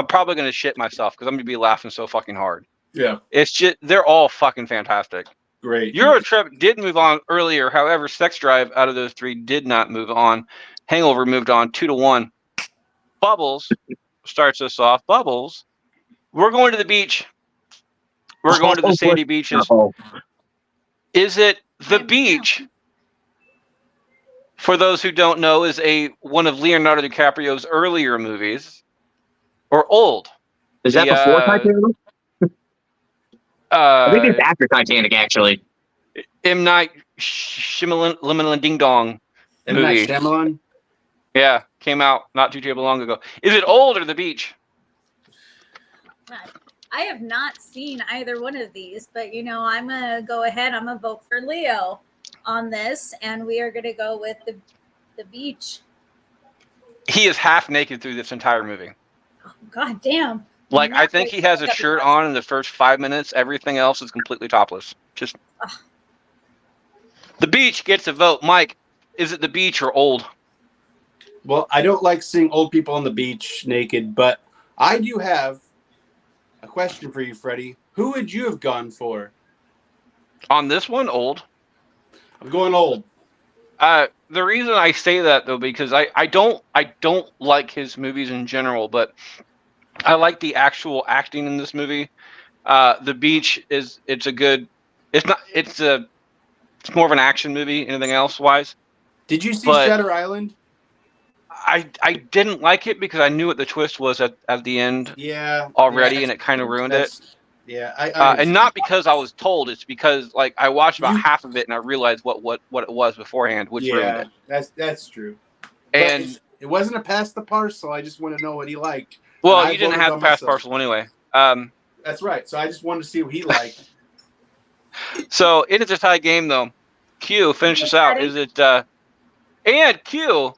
probably gonna shit myself because I'm gonna be laughing so fucking hard.
Yeah,
It's just they're all fucking fantastic.
great.
Euro Trip did move on earlier. However, Sex Drive out of those 3 did not move on. Hangover moved on 2-1. Bubbles starts us off. Bubbles, we're going to the beach. We're going to the sandy beaches.
Oh,
Is it The Beach? For those who don't know, is one of Leonardo DiCaprio's earlier movies, or Old?
is that before Titanic? I think it's
Uh,
after Titanic, actually.
M. Night Shyamalan Ding Dong
M. Night
movie.
Shyamalan.
Yeah, came out not too terribly long ago. Is it Old or The Beach?
I have not seen either one of these, but I'm gonna go ahead. I'm gonna vote for Leo. on this, and we are going to go with the beach.
He is half naked through this entire movie.
Oh, God damn.
Like, I
Not
think
really
he has a
pick up the
shirt
question.
on in the first 5 minutes. Everything else is completely topless. Just
Ugh.
the beach gets a vote. Mike, is it the beach or old?
Well, I don't like seeing old people on the beach naked, but I do have a question for you, Freddie. Who would you have gone for?
On this one, old.
I'm going old.
The reason I say that though, because I don't like his movies in general, but I like the actual acting in this movie. The beach it's more of an action movie, anything else wise.
Did you see
But
Shutter Island?
I didn't like it because I knew what the twist was at the end
Yeah.
already,
yeah,
and it kind of ruined it.
Yeah,
And not because I was told, it's because like I watched about
You-
half of it and I realized what it was beforehand, which ruined it.
That's true.
And
But it wasn't a pass the parcel. I just want to know what he liked.
well,
And I
you didn't
voted
have
on
to pass
myself.
parcel anyway.
That's right. So I just wanted to see what he liked.
So it is a tie game though. Q, finish us out. Is it and Q,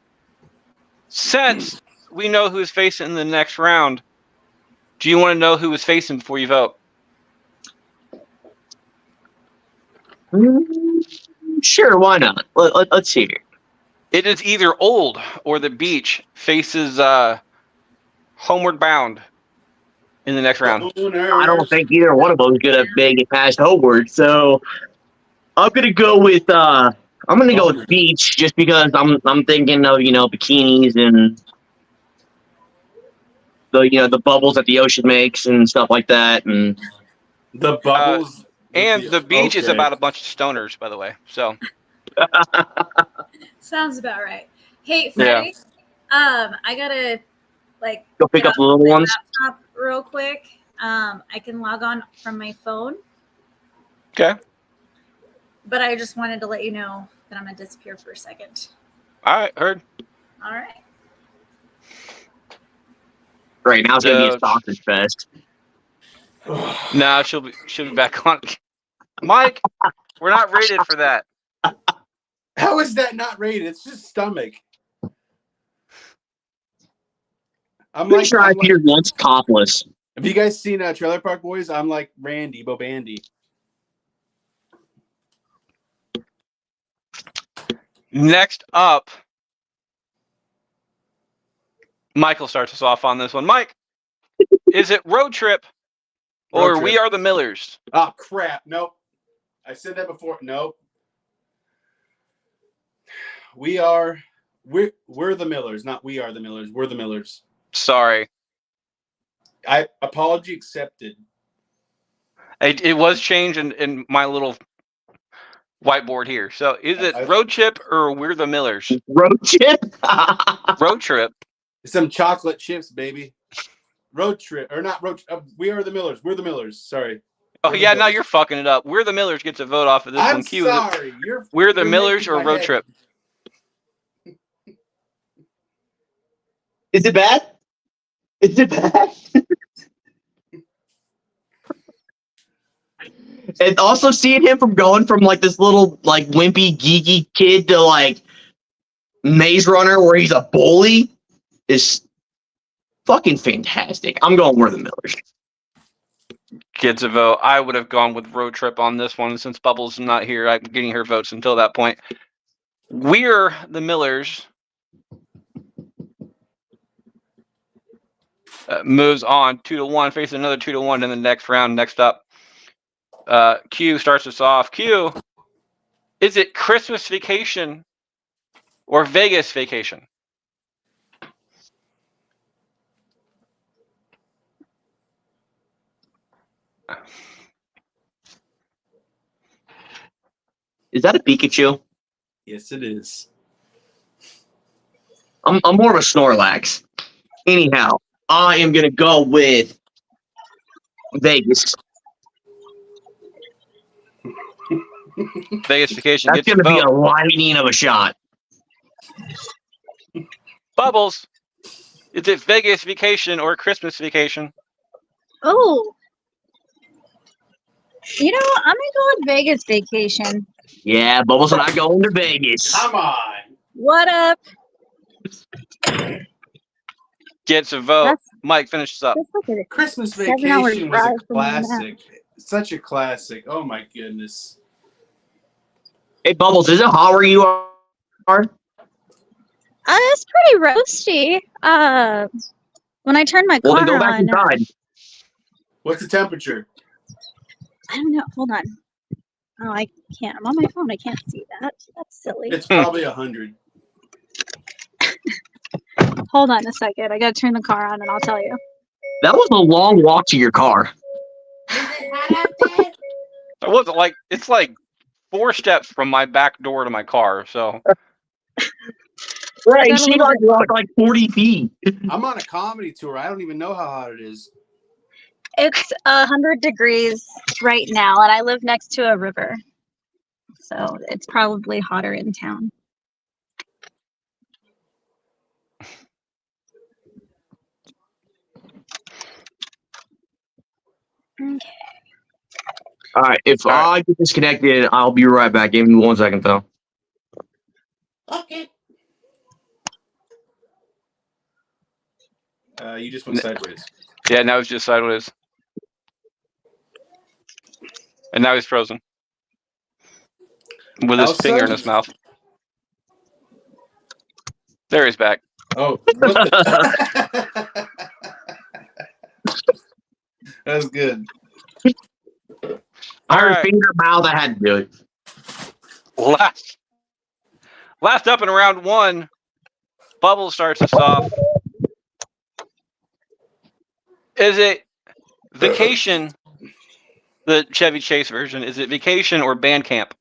since we know who's facing in the next round, do you want to know who is facing before you vote?
Sure, why not? Let's see here.
It is either old or the beach faces Homeward Bound in the next round.
I don't think either one of those gonna make it past Hobart, so I'm gonna go with beach just because I'm thinking of bikinis and the bubbles that the ocean makes and stuff like that, and
The bubbles.
And the beach is about a bunch of stoners, by the way. So
Sounds about right. Hey, Freddie, I gotta
go pick
get
up the
off
little
my
ones.
laptop real quick. I can log on from my phone,
okay,
but I just wanted to let you know that I'm gonna disappear for a second.
all right, heard.
All right.
Right now it's gonna be a sausage fest.
Nah, she'll be back on. Mike, we're not rated for that.
How is that not rated? It's just stomach. I'm
Pretty sure I appeared once topless.
Have you guys seen Trailer Park Boys? I'm like Randy, Bo Bandy.
Next up, Michael starts us off on this one. Mike, is it Road Trip or
Road Trip.
We Are the Millers?
Oh crap! Nope. I said that before. Nope. We're the Millers, not We Are the Millers. We're the Millers.
Sorry.
Apology accepted.
It was changed in my little whiteboard here. So is it Road Trip or We're the Millers?
Road Trip?
Road Trip.
Some chocolate chips, baby. Road Trip. Or not Road We Are the Millers. We're the Millers. Sorry.
Oh, yeah, now you're fucking it up. We're the Millers gets a vote off of this
I'm
one. Q,
sorry.
We're the
you're
Millers
making
or
my
Road
head-
Trip?
Is it bad? Is it bad? And also seeing him going from like this little like wimpy geeky kid to like Maze Runner where he's a bully is fucking fantastic. I'm going We're the Millers.
Gets a vote. I would have gone with Road Trip on this one since Bubbles is not here. I'm getting her votes until that point. We're the Millers. Moves on 2-1, facing another 2-1 in the next round. Next up, Q starts us off. Q, is it Christmas Vacation or Vegas Vacation?
Is that a Pikachu?
Yes, it is.
I'm more of a Snorlax. Anyhow, I am gonna go with Vegas.
Vegas Vacation
That's
gets a
gonna be
vote.
a lightning of a shot.
Bubbles, is it Vegas Vacation or Christmas Vacation?
Oh. I'm going to go with Vegas Vacation.
Yeah, Bubbles and I going to Vegas.
Come on.
What up?
Gets a vote.
That's-
Mike, finish this up.
That's like a
Christmas
7-hour
Vacation was a
drive from here now.
classic. Such a classic. Oh my goodness.
Hey, Bubbles, is it hot where you are?
It's pretty roasty. When I turned my
Well, then
car
go back
on,
inside.
What's the temperature?
I don't know. Hold on. Oh, I can't. I'm on my phone. I can't see that. That's silly.
It's probably 100.
Hold on a second. I gotta turn the car on, and I'll tell you.
That was a long walk to your car.
It wasn't like it's like 4 steps from my back door to my car. So
Right,
got a
she
little
like walked like 40 feet.
I'm on a comedy tour. I don't even know how hot it is.
It's 100 degrees right now, and I live next to a river, so it's probably hotter in town. Okay.
All right, if
All right.
I get disconnected, I'll be right back. Give me 1 second, though.
Okay. You just went sideways.
yeah, now it's just sideways. And now he's frozen. With his finger in his mouth. There he's back.
Oh, what the? That was good.
I heard
right.
finger mouth. I had to do it.
Last up in round 1, Bubble starts us off. Is it Vacation, the Chevy Chase version? Is it Vacation or Band Camp?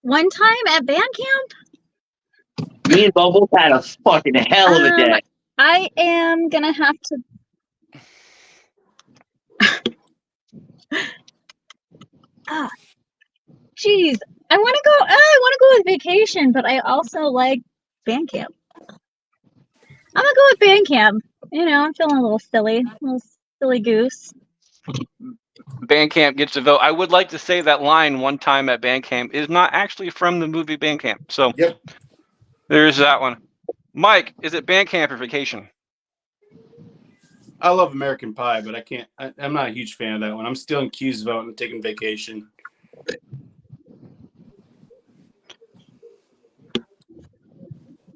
One time at band camp,
Me and Bubbles had a fucking hell of a day.
I am gonna have to. Jeez, I want to go. I want to go with Vacation, but I also like band camp. I'm gonna go with band camp. You know, I'm feeling a little silly goose.
Bandcamp gets a vote. I would like to say that line "one time at Bandcamp" is not actually from the movie Bandcamp. So
Yep.
There's that one. Mike, is it Bandcamp or Vacation?
I love American Pie, but I can't. I'm not a huge fan of that one. I'm still in Q's vote and taking Vacation.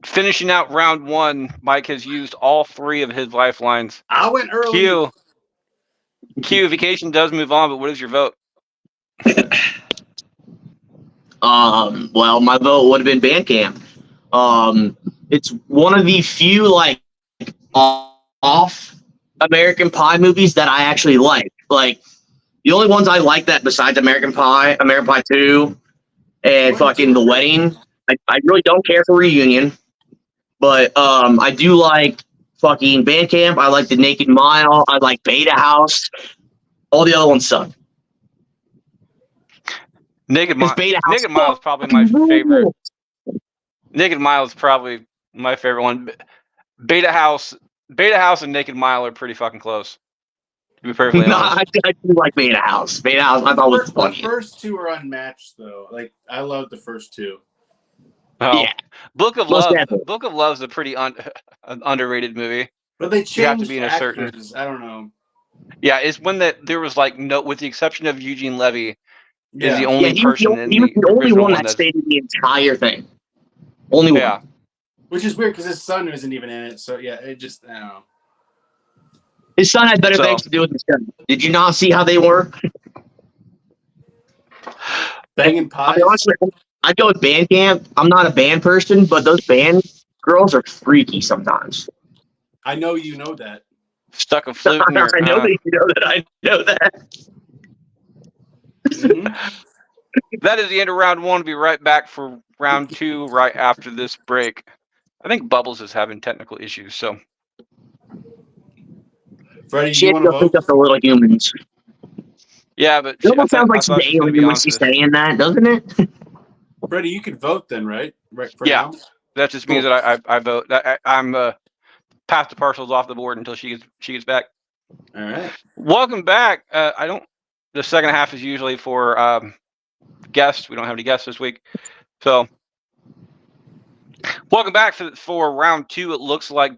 Finishing out round 1, Mike has used all 3 of his lifelines.
I went early.
Q, Vacation does move on, but what is your vote?
Well, my vote would have been Bandcamp. It's one of the few like off American Pie movies that I actually like. Like the only ones I like that besides American Pie 2, and fucking The Wedding. I really don't care for Reunion, but I do like fucking Bandcamp. I like The Naked Mile. I like Beta House. All the other ones suck.
Naked Mile is probably my favorite. Naked Mile is probably my favorite one. Beta House and Naked Mile are pretty fucking close. To be perfectly honest.
I do like Beta House. Beta House, I thought was funny.
The first 2 are unmatched, though. Like I love the first 2.
Oh.
Yeah.
Book of
Most
Love.
definitely.
Book of Love is a pretty underrated movie.
But they changed
You have to be in a
actors.
certain.
I don't know.
Yeah, it's when there was like no, with the exception of Eugene Levy,
Yeah.
is the only
he
person
was
in
the only
original
one that
that's.
stayed in the entire thing. Only one.
Yeah.
Which is weird because his son isn't even in it. So yeah, it just I don't know.
His son had better things to do with his son. Did you not see how they were?
Banging Pies.
Honestly, I go with Bandcamp. I'm not a band person, but those band girls are freaky sometimes.
I know you know that.
Stuck a flute in your.
I know that you know that. I know that.
Mm-hmm.
That is the end of round 1. We'll be right back for round 2 right after this break. I think Bubbles is having technical issues, so.
Freddie,
She
you
had
want
to
to
go pick
vote?
up the little humans.
Yeah, but
It almost sounds like she's alien when she's saying that, doesn't it?
Freddie, you could vote then, right? Right for
Yeah.
now.
That just means that I vote. I'm pass the parcels off the board until she gets back.
All right.
Welcome back. The second half is usually for guests. We don't have any guests this week, so welcome back for round 2. It looks like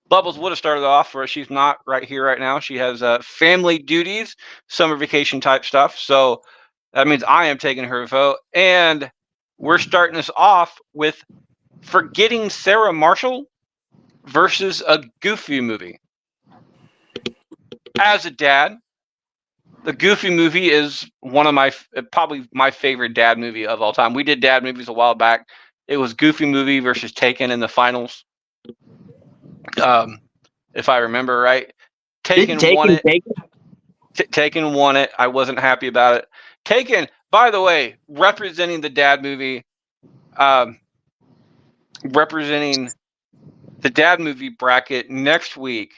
Bubbles would have started off for us. She's not right here right now. She has family duties, summer vacation type stuff. So that means I am taking her vote, and we're starting this off with Forgetting Sarah Marshall versus a Goofy movie. As a dad, the Goofy movie is one of probably my favorite dad movie of all time. We did dad movies a while back. It was Goofy movie versus Taken in the finals. If I remember right, Taken won it. Taken won it. I wasn't happy about it. Taken, by the way, representing the dad movie, representing the dad movie bracket next week,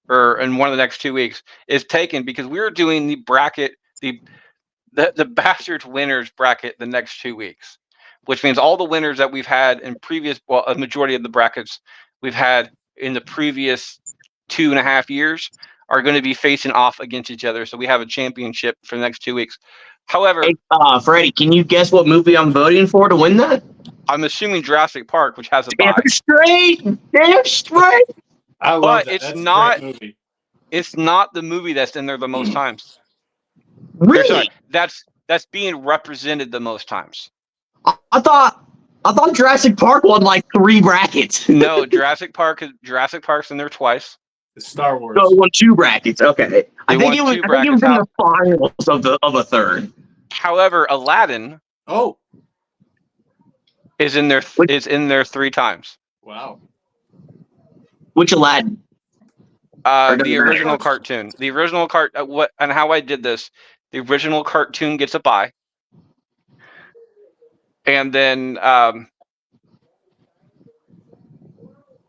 or in one of the next 2 weeks, is Taken, because we were doing the bracket, the Bastards winners bracket the next 2 weeks, which means all the winners that we've had in previous, well, a majority of the brackets we've had in the previous 2.5 years are going to be facing off against each other. So we have a championship for the next 2 weeks. However,
Hey, Freddie, can you guess what movie I'm voting for to win that?
I'm assuming Jurassic Park, which has a
Damn
bye.
straight! Damn straight!
I love
But
that.
it's
That's
not-
a great movie.
It's not the movie that's in there the most times. Or,
Really?
sorry, that's being represented the most times.
I thought Jurassic Park won like 3 brackets.
No, Jurassic Park's in there twice.
It's Star Wars.
So it won 2 brackets. Okay. I think
won
it was
2
in the
brackets.
finals of a third.
However, Aladdin
Oh,
is in there.
Which-
Is in there 3 times.
wow.
Which Aladdin? Or
The
doesn't
original
matter.
cartoon. The original what and how I did this. The original cartoon gets a bye, and then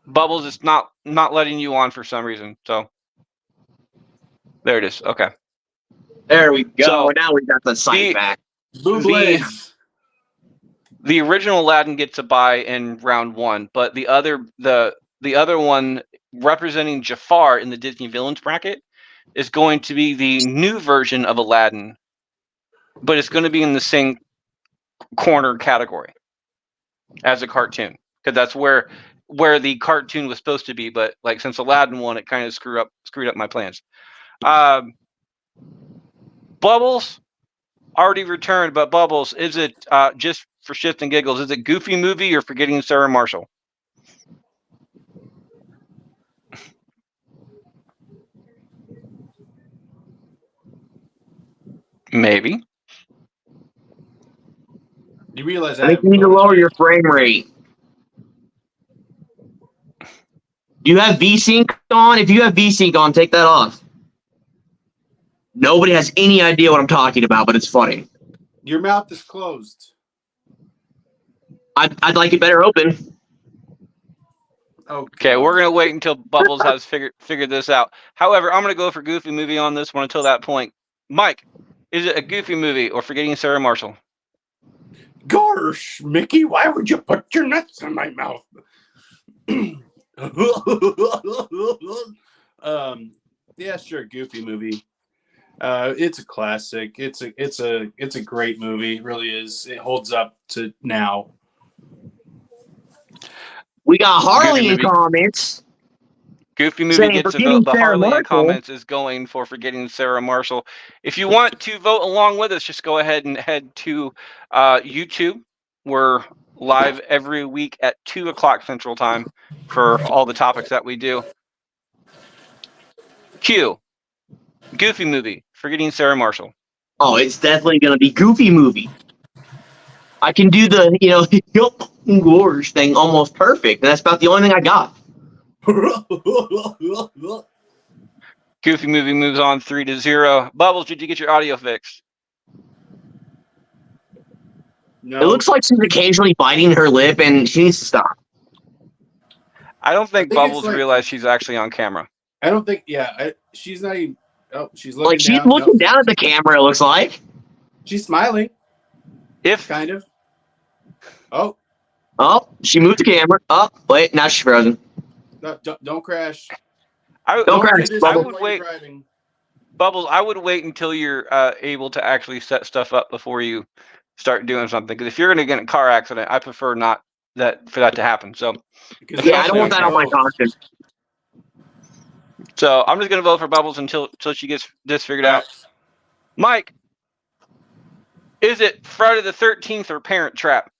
Bubbles is not letting you on for some reason. So there it is. Okay.
There we go.
So,
Now we got the site
the-
back.
Bublés.
The original Aladdin gets a bye in round 1, but the other one representing Jafar in the Disney Villains bracket is going to be the new version of Aladdin, but it's going to be in the same corner category as a cartoon, because that's where the cartoon was supposed to be. But like, since Aladdin won, it kind of screwed up my plans. Bubbles already returned, but Bubbles, is it just for shits and giggles? Is it Goofy movie or Forgetting Sarah Marshall? Maybe.
You realize
I think you need to lower your frame rate. Do you have VSync on? If you have VSync on, take that off. Nobody has any idea what I'm talking about, but it's funny.
Your mouth is closed.
I'd like it better open.
Okay, we're gonna wait until Bubbles has figured this out. However, I'm gonna go for Goofy movie on this one until that point. Mike, is it a Goofy movie or Forgetting Sarah Marshall?
Gosh, Mickey, why would you put your nuts in my mouth? Yeah, sure, Goofy movie. It's a classic. It's a great movie. It really is. It holds up to now.
We got Harley
Goofy
in
movie.
comments.
Goofy movie
Saying
gets a
Forgetting
vote. The
Sarah
Harley in
Marshall.
comments is going for Forgetting Sarah Marshall. If you want to vote along with us, just go ahead and head to YouTube. We're live every week at 2:00 Central Time for all the topics that we do. Q. Goofy movie. Forgetting Sarah Marshall.
Oh, it's definitely gonna be Goofy movie. I can do the Gorge thing almost perfect, and that's about the only thing I got.
Goofy movie moves on 3-0. Bubbles, did you get your audio fixed?
No,
It looks like she's occasionally biting her lip, and she needs to stop.
I don't think,
I think it's
Bubbles
like-
realized she's actually on camera.
I don't think. Yeah, she's not even. Oh, she's looking
Like she's
down.
looking
No,
down at the camera. It looks like.
she's smiling,
If
kind of. Oh,
Oh, she moved the camera. Oh, wait, now she's frozen.
No, don't crash.
I
Don't crash,
do this
Bubbles.
while
would
you're
wait.
driving.
Bubbles, I would wait until you're able to actually set stuff up before you start doing something. Because if you're going to get in a car accident, I prefer not for that to happen. So,
Because
Yeah, I don't want that on my
both.
conscience.
so I'm just going to vote for Bubbles until she gets this figured
All
out.
right.
Mike, is it Friday the 13th or Parent Trap?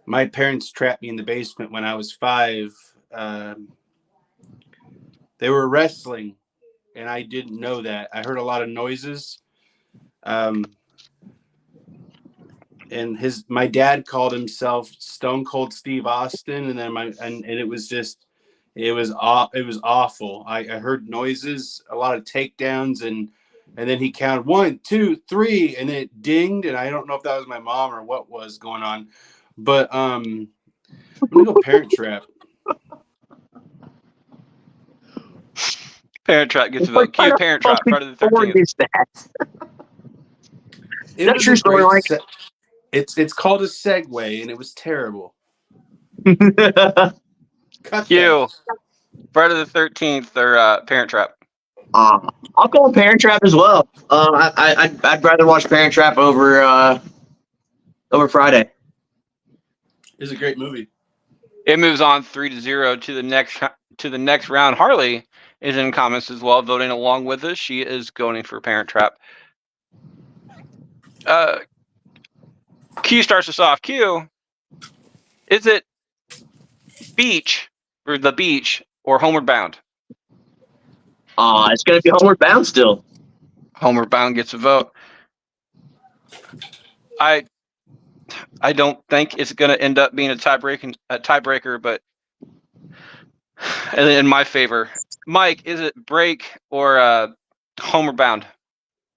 My parents trapped me in the basement when I was 5. They were wrestling, and I didn't know that. I heard a lot of noises. And my dad called himself Stone Cold Steve Austin, and then it was just it was awful. I heard noises, a lot of takedowns, and then he counted 1, 2, 3, and then it dinged, and I don't know if that was my mom or what was going on, but I'm gonna go Parent Trap.
Parent Trap gets a
What
vote.
kind
Cue
of
Parent Trap,
fucking
Friday the
story
13th.
is that?
It
That
was
true
a
story,
great
Mike?
set. It's called a segue, and it was terrible. Cut
Cue
that.
Friday the 13th or Parent Trap.
I'll go Parent Trap as well. I'd rather watch Parent Trap over Friday.
It's a great movie.
It moves on 3-0 to the next round. Harley is in comments as well, voting along with us. She is going for Parent Trap. Q starts us off. Q, is it Beach or The Beach or Homeward Bound?
It's gonna be Homeward Bound still.
Homeward Bound gets a vote. I don't think it's going to end up being a tiebreaker, but in my favor. Mike, is it Break or Homeward Bound?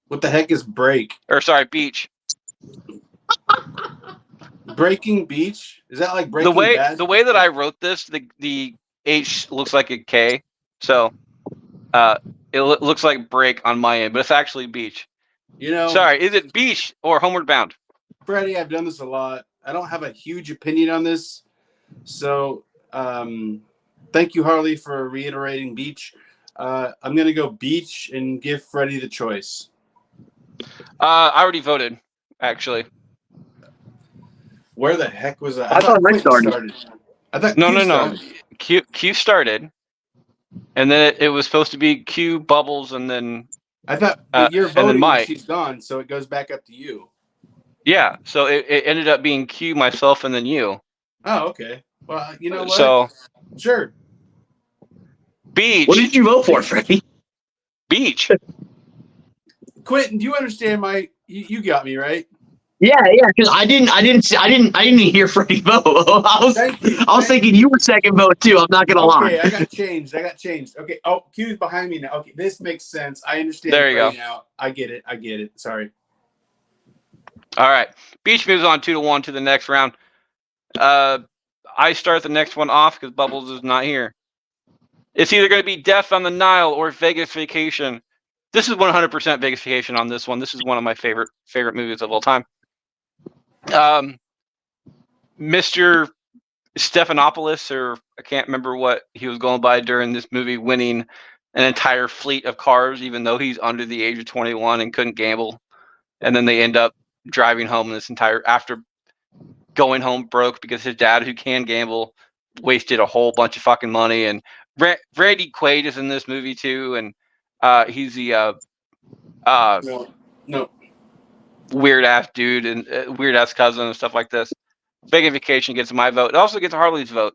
What the heck is Break?
Or sorry, Beach.
Breaking Beach? Is that like Breaking Bad?
The way that I wrote this, the H looks like a K, so it looks like Break on my end, but it's actually Beach. Sorry, is it Beach or Homeward Bound?
Freddie, I've done this a lot. I don't have a huge opinion on this, so thank you, Harley, for reiterating Beach. I'm gonna go Beach and give Freddie the choice.
I already voted, actually.
Where the heck was that?
I thought Rick
Quentin
started.
I thought
No,
Q
no.
started.
Q started, and then it was supposed to be Q, Bubbles, and then
I thought but you're
and then
voting and
Mike.
she's gone, so it goes back up to you.
Yeah, so it ended up being Q, myself, and then you.
Oh, okay. Well, you know what?
So
Sure.
Beach.
What did you vote for, Freddie?
Beach.
Quentin, do you understand you got me, right?
Yeah, because I didn't hear Freddie vote. I was thinking you were second vote too. I'm not gonna lie.
Okay, I got changed. Okay. Oh, Q's behind me now. Okay, this makes sense. I understand.
There you go.
Now. I get it. Sorry.
All right. Beach moves on 2-1 to the next round. I start the next one off because Bubbles is not here. It's either going to be Death on the Nile or Vegas Vacation. This is 100% Vegas Vacation on this one. This is one of my favorite movies of all time. Mr. Stephanopoulos, or I can't remember what he was going by during this movie, winning an entire fleet of cars, even though he's under the age of 21 and couldn't gamble. And then they end up driving home after going home broke because his dad, who can gamble, wasted a whole bunch of fucking money. And Randy Quaid is in this movie too, and he's the
No.
weird ass dude and weird ass cousin and stuff like this. Vegas Vacation gets my vote. It also gets Harley's vote,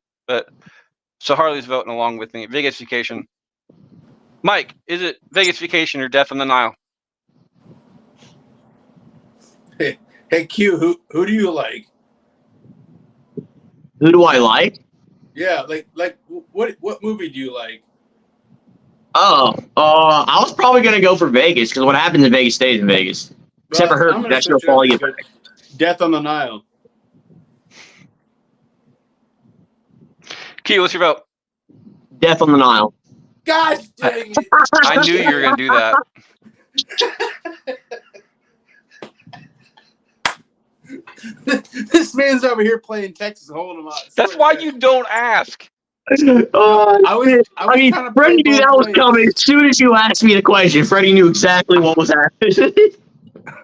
so Harley's voting along with me. Vegas Vacation. Mike, is it Vegas Vacation or Death on the Nile?
Hey Q, who do you like?
Who do I like?
Yeah, like what movie do you like?
I was probably gonna go for Vegas because what happens in Vegas stays in Vegas. Except for her,
I'm gonna
that's your
switch it up
fault.
and go Death on the Nile.
Q, what's your vote?
Death on the Nile.
God dang it!
I knew you were gonna do that.
This man's over here playing Texas Hold'em.
That's why you don't ask.
Oh,
I was
shit.
trying to play
Freddie knew
both
that was
ways.
coming as soon as you asked me the question. Freddie knew exactly what was happening.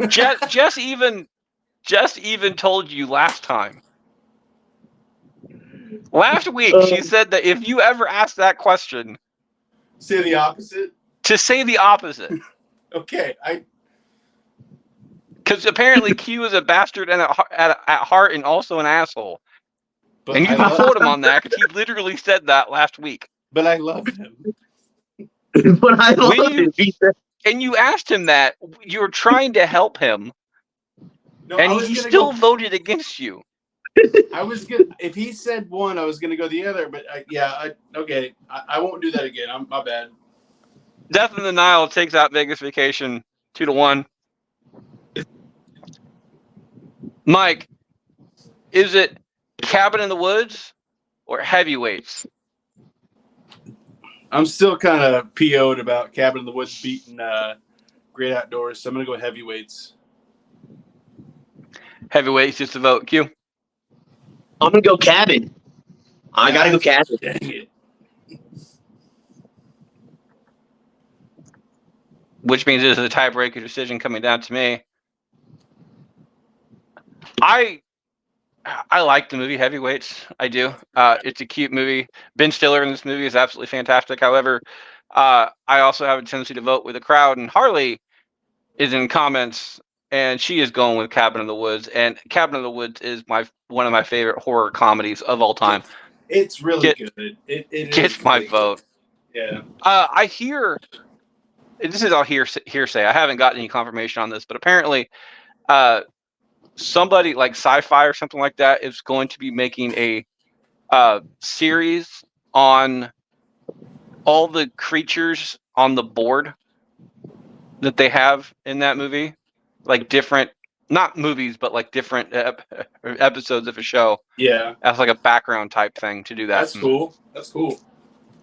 Jess even told you last time. Last week, she said that if you ever ask that question,
Say the opposite.
to say the opposite.
Okay,
Because apparently Q is a bastard and at heart and also an asshole.
but
And you
I
can
love,
quote him on that because he literally said that last week.
but I love him.
But I love
you-
it. He said,
And you asked him that. You were trying to help him.
No, I
And
was
he
gonna
still
go.
voted against you.
I was good. If he said one, I was gonna go the other. But okay. I won't do that again. My bad.
Death in the Nile takes out Vegas Vacation 2-1. Mike, is it Cabin in the Woods or Heavyweights?
I'm still kind of PO'd about Cabin in the Woods beating Great Outdoors, so I'm gonna go Heavyweights.
Heavyweights, just a vote. Q.
I'm gonna go Cabin. I gotta go Cabin.
Dang it.
Which means this is a tiebreaker decision coming down to me. I like the movie Heavyweights. I do. It's a cute movie. Ben Stiller in this movie is absolutely fantastic. However, I also have a tendency to vote with the crowd, and Harley is in comments, and she is going with Cabin in the Woods. And Cabin in the Woods is one of my favorite horror comedies of all time.
It's really good. It
Gets
is
my
really
vote.
Good. Yeah.
I hear. This is all hearsay. I haven't gotten any confirmation on this, but apparently, somebody like Sci-Fi or something like that is going to be making a series on all the creatures on the board that they have in that movie, like different, not movies, but like different episodes of a show.
Yeah.
As like a background type thing to do that.
That's cool. That's cool.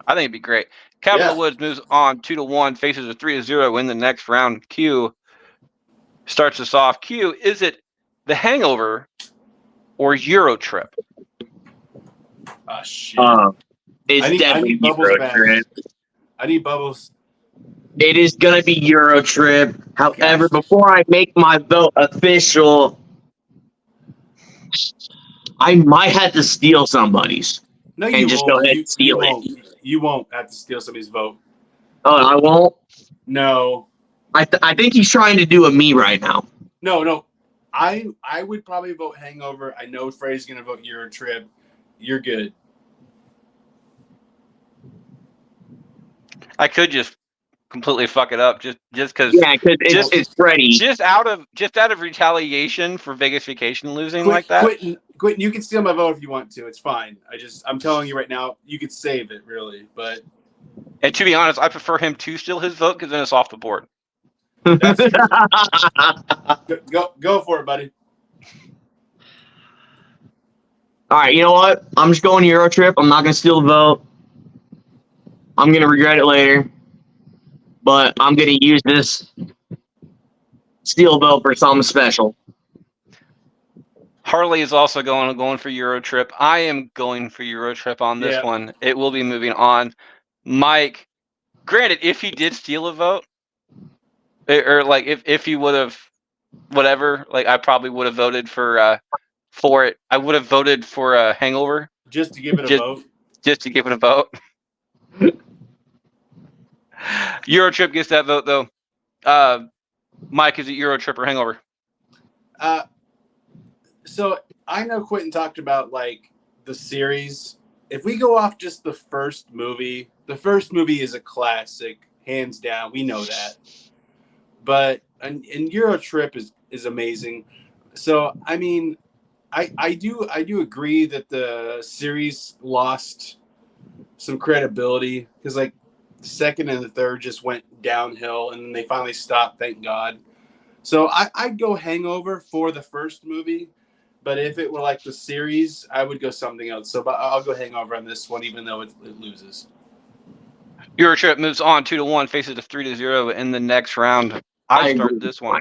I think it'd be great. Cabin in the Woods moves on 2-1, faces a 3-0 in the next round. Q starts us off. Q, is it The Hangover or Euro Trip?
Oh shit.
It's
I
definitely
need Bubbles
Euro
back.
Trip.
I need Bubbles.
It is gonna be Euro Trip. However, before I make my vote official, I might have to steal somebody's.
No,
And
you
just
won't.
go ahead and steal it.
Won't. You won't have to steal somebody's vote.
Oh, I won't.
No.
I think he's trying to do a me right now.
No. I would probably vote Hangover. I know Freddie's gonna vote Euro Trip. You're good.
I could just completely fuck it up just because.
Yeah, because it's Freddie.
Just out of retaliation for Vegas Vacation losing like that.
Quentin, you can steal my vote if you want to. It's fine. I'm telling you right now, you could save it really, but.
And to be honest, I prefer him to steal his vote because then it's off the board.
That's true. Go for it, buddy.
All right, you know what? I'm just going Euro Trip. I'm not gonna steal the vote. I'm gonna regret it later, but I'm gonna use this steal vote for something special.
Harley is also going for Euro Trip. I am going for Euro Trip on this one. It will be moving on. Mike, granted, if he did steal a vote, or like if he would have, whatever, like I probably would have voted for it. I would have voted for a Hangover
just to give it a vote.
Just to give it a vote. Euro Trip gets that vote though. Mike, is it Euro Trip or Hangover?
So I know Quentin talked about like the series. If we go off just the first movie is a classic, hands down. We know that. But and Euro Trip is amazing. So I mean, I do agree that the series lost some credibility because like the second and the third just went downhill and then they finally stopped, thank God. So I'd go Hangover for the first movie, but if it were like the series, I would go something else. So but I'll go Hangover on this one, even though it loses.
Euro Trip moves on 2-1, faces a 3-0 in the next round. I start this one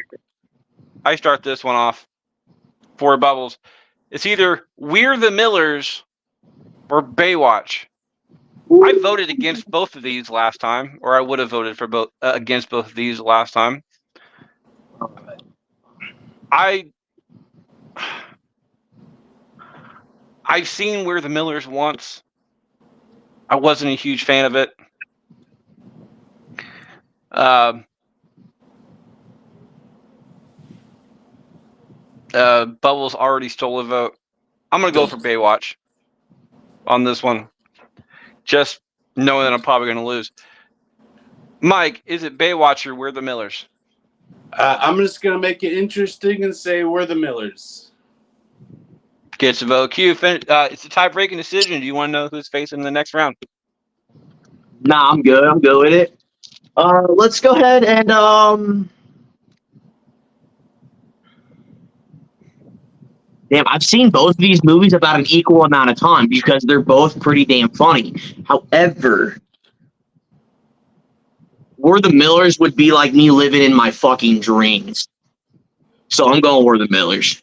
off. for Bubbles. It's either We're the Millers or Baywatch. I voted against both of these last time, or I would have voted for both against both of these last time. I've seen We're the Millers once. I wasn't a huge fan of it. Bubbles already stole a vote. I'm gonna go for Baywatch on this one, just knowing that I'm probably gonna lose. Mike, is it Baywatch or We're the Millers?
I'm just gonna make it interesting and say we're the Millers.
Gets a vote. Q. It's a tie-breaking decision. Do you want to know who's facing the next round?
Nah, I'm good. I'm good with it. Let's go ahead and damn, I've seen both of these movies about an equal amount of time because they're both pretty damn funny. However, We're the Millers would be like me living in my fucking dreams. So I'm going We're the Millers.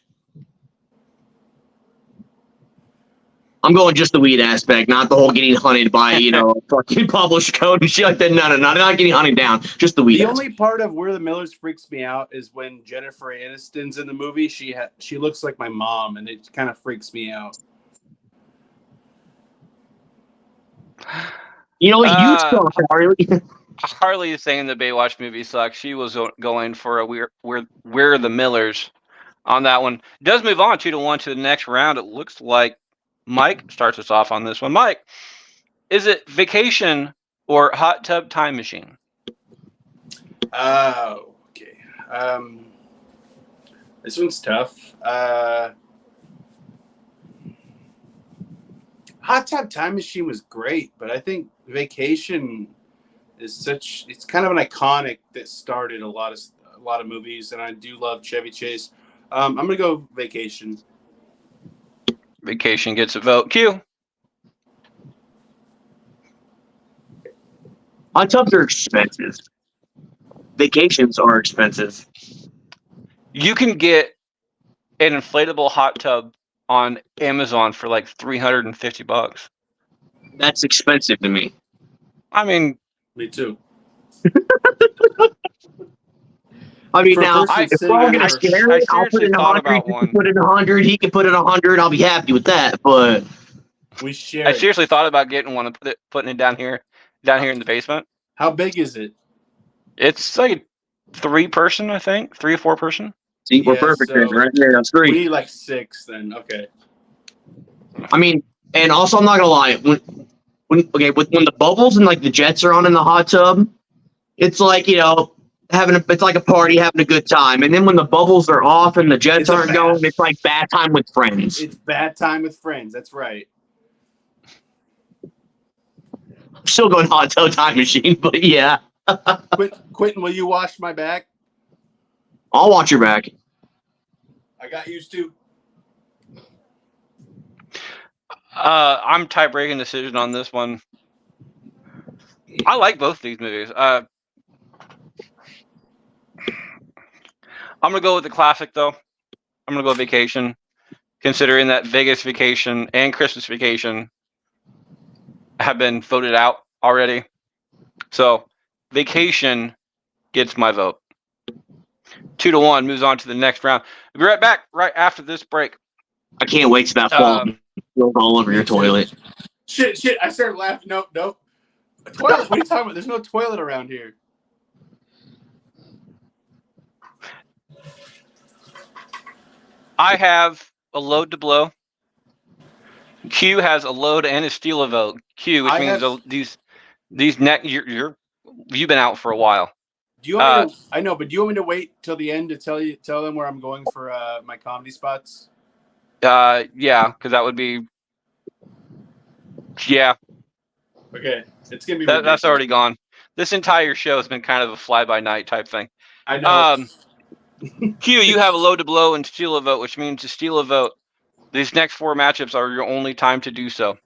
I'm going just the weed aspect, not the whole getting hunted by, fucking Pablo Chacon and shit like that. No, not getting hunted down. Just the weed
The
aspect.
only part of Where the Millers freaks me out is when Jennifer Aniston's in the movie. She looks like my mom, and it kind of freaks me out.
You know what? You suck, Harley.
Harley is saying the Baywatch movie sucks. She was going for a We're the Millers on that one. It does move on 2-1 to the next round. It looks like Mike starts us off on this one. Mike, is it Vacation or Hot Tub Time Machine?
Oh, okay. This one's tough. Hot Tub Time Machine was great, but I think Vacation is it's kind of an iconic that started a lot of movies, and I do love Chevy Chase. I'm gonna go Vacation.
Vacation gets a vote. Q.
Hot tubs are expensive. Vacations are expensive.
You can get an inflatable hot tub on Amazon for like $350.
That's expensive to me.
I mean,
Me too.
I mean,
For a
now,
person
if
sitting
we're all
on
gonna
a-
share
I
it, I'll put
seriously
in
thought
100.
about
You
one.
can put in 100. He can put in 100. I'll be happy with that. But
We share.
I seriously thought about getting one and putting it down here in the basement.
How big is it?
It's like a 3-person, I think, 3 or 4-person.
see, we're
Yeah,
perfect then,
so
right there. That's
We
3.
need like 6 then. Okay.
I mean, and also, I'm not gonna lie. When the bubbles and like the jets are on in the hot tub, it's like it's like a party, having a good time. And then when the bubbles are off and the jets
It's a
aren't
bath.
going, it's like bad time with friends.
It's bad time with friends. That's right.
I'm still going hot tub time machine, but yeah,
Quentin, will you wash my back?
I'll watch your back.
I got used to.
I'm tie-breaking decision on this one. I like both these movies. I'm gonna go with the classic though. I'm gonna go Vacation, considering that Vegas Vacation and Christmas Vacation have been voted out already. So Vacation gets my vote. 2-1 moves on to the next round. We'll be right back right after this break.
I can't wait to that fall all over your toilet.
Shit. I started laughing. Nope. A toilet? What are you talking about? There's no toilet around here.
I have a load to blow. Q has a load and a steal a vote. Q, which means these neck you've been out for a while.
Do you want me to? I know, but do you want me to wait till the end to tell them where I'm going for my comedy spots?
Yeah, because that would be. Yeah.
Okay, it's gonna be.
That's already gone. This entire show has been kind of a fly-by-night type thing.
I know.
Q, you have a load to blow and steal a vote, which means to steal a vote, these next 4 matchups are your only time to do so.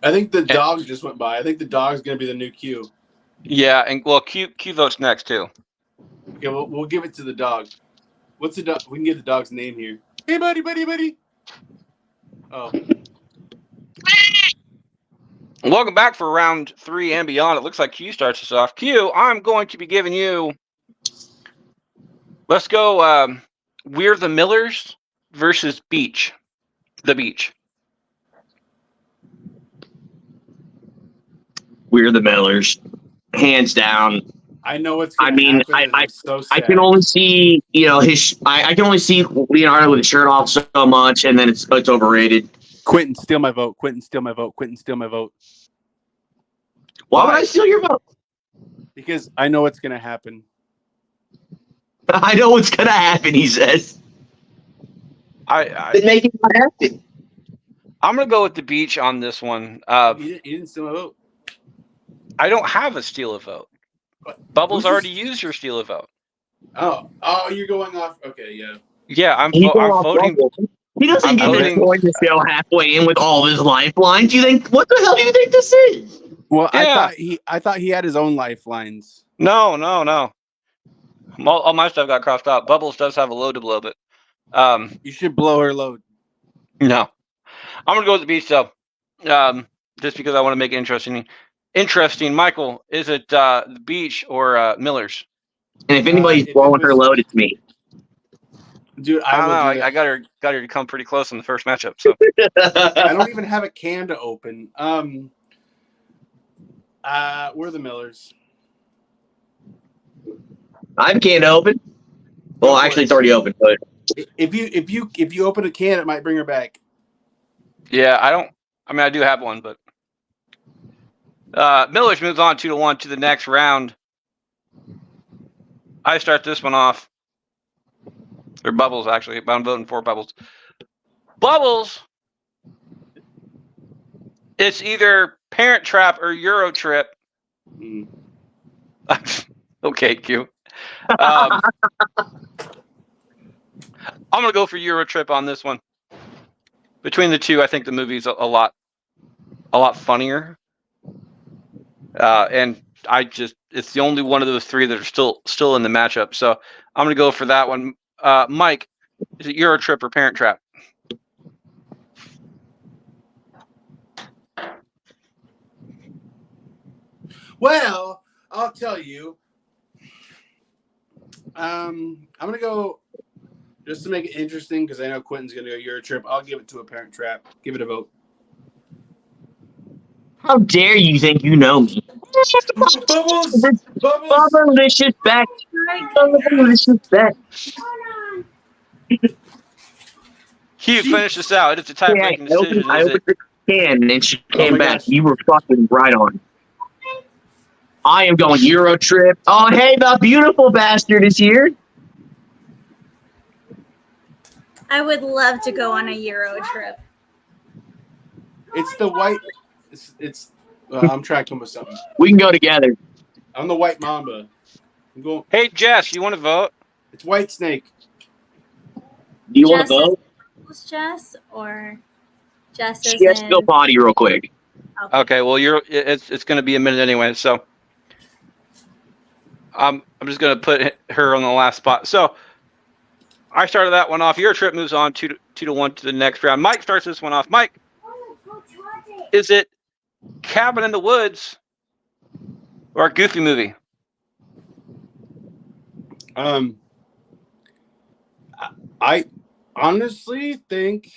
I think the dog just went by. I think the dog's gonna be the new Q.
Yeah, and well, Q votes next too.
Okay, we'll give it to the dog. What's the dog? We can get the dog's name here. Hey, buddy. Oh,
Welcome back for round 3 and beyond. It looks like Q starts us off. Q, I'm going to be giving you. Let's go. We're the Millers versus Beach. The Beach.
We're the Millers, hands down.
I know what's
I
gonna
mean,
happen. And I'm so sad.
I can only see, I can only see Leonardo with his shirt off so much, and then it's overrated.
Quentin, steal my vote. Quentin, steal my vote. Quentin, steal my vote.
Why would I steal your vote?
Because I know what's gonna happen.
I know what's gonna happen. He says. Then make it not happen.
I'm gonna go with the Beach on this one.
You didn't steal my vote.
I don't have a steal a vote.
What?
Bubbles
Who's
already
this?
used your steal a vote.
Oh, you're going off. Okay, yeah.
Yeah, I'm
He's going off
voting.
Bubble. He doesn't
I'm
get to
voting-
join the show halfway in with all his lifelines. You think? What the hell do you think this is?
Well,
Yeah.
I thought he had his own lifelines.
No. All my stuff got crossed out. Bubbles does have a load to blow, but
You should blow her load.
no. I'm gonna go with the Beach though. Just because I want to make it interesting. Michael, is it the Beach or Millers?
And if anybody's
if it
blowing her
was-
load, it's me.
Dude,
I don't know.
will do
I got her to come pretty close in the first matchup. So
I don't even have a can to open. We're the Millers.
I can't open. Well, actually, it's already open. But
If you open a can, it might bring her back.
yeah, I do have one, but Millers moves on 2-1 to the next round. I start this one off. Or Bubbles, actually, but I'm voting for Bubbles. Bubbles. It's either Parent Trap or Euro Trip.
Mm.
Okay, Q. I'm gonna go for Euro Trip on this one. Between the two, I think the movie's a lot funnier. And it's the only one of those three that are still in the matchup. So I'm gonna go for that one. Mike, is it Euro Trip or Parent Trap?
Well, I'll tell you. I'm gonna go just to make it interesting because I know Quentin's gonna go Euro Trip. I'll give it to a Parent Trap. Give it a vote.
how dare you think you know me?
Bubbles.
Bubblicious back. Bubblicious back.
Q, finish this out. It's a tie-breaking decision.
I opened the can and she came
my
back.
gosh.
You were fucking right on. I am going Euro Trip. Oh, hey, the beautiful bastard is here.
I would love to go on a Euro trip.
It's the white. It's. I'm trying to come with something.
We can go together.
I'm the White Mamba. I'm going.
Hey, Jess, you want to vote?
It's White Snake.
Do you want to
Jess is-
vote?
Was Jess or Jess is
She has to go potty real quick.
Okay, well, it's going to be a minute anyway, so I'm just going to put her on the last spot. So I started that one off. Your trip moves on 2-1 to the next round. Mike starts this one off. Mike, is it Cabin in the Woods or a Goofy movie?
I honestly think.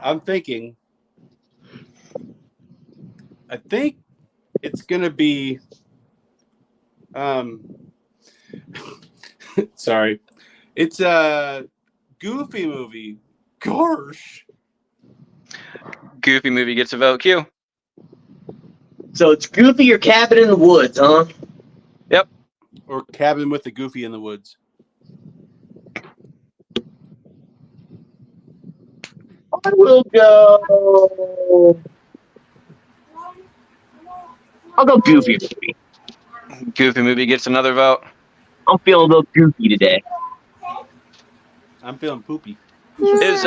I'm thinking. I think it's gonna be. Sorry, it's a Goofy movie. Gosh.
Goofy movie gets a vote. Q.
So it's Goofy or Cabin in the Woods, huh?
Or Cabin with the Goofy in the Woods.
I will go. I'll go Goofy movie.
Goofy movie gets another vote.
I'm feeling a little goofy today.
I'm feeling poopy.
Is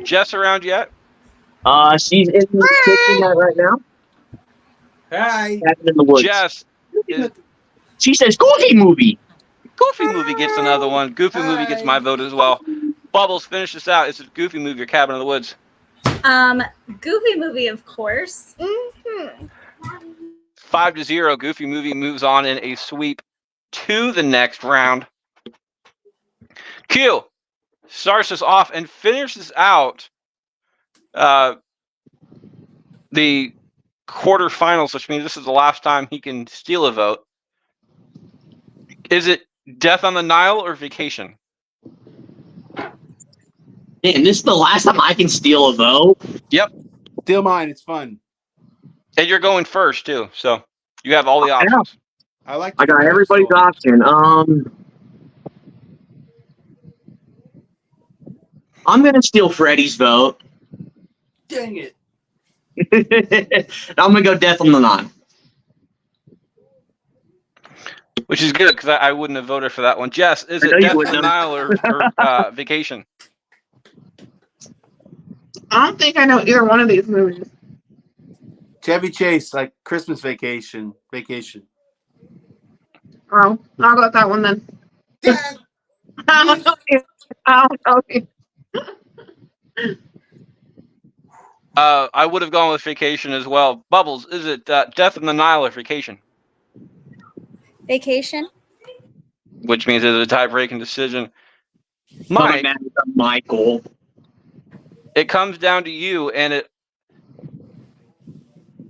Jess around yet?
She's in the kitchen right now.
Hi.
Cabin in the Woods.
Jess,
She says Goofy movie.
Goofy movie gets another one. Goofy movie gets my vote as well. Bubbles, finish this out. It's a Goofy movie or Cabin in the Woods.
Goofy movie, of course.
5-0. Goofy movie moves on in a sweep to the next round. Q starts us off and finishes out the quarterfinals, which means this is the last time he can steal a vote. Is it Death on the Nile or Vacation?
Man, this is the last time I can steal a vote.
Yep.
Steal mine. It's fun.
And you're going first, too. So you have all the options.
I like.
I got everybody's option. I'm gonna steal Freddie's vote.
Dang it.
I'm gonna go Death on the Nile.
Which is good, because I wouldn't have voted for that one. Jess, is it Death on the Nile or Vacation?
I don't think I know either one of these movies.
Chevy Chase, like Christmas Vacation. Vacation.
Oh, I'll go with that one then.
Dad.
I don't know you. I don't know you.
I would have gone with Vacation as well. Bubbles, is it Death on the Nile or Vacation?
Vacation.
Which means it's a tie-breaking decision.
Mike,
Mike,
Michael.
it comes down to you, and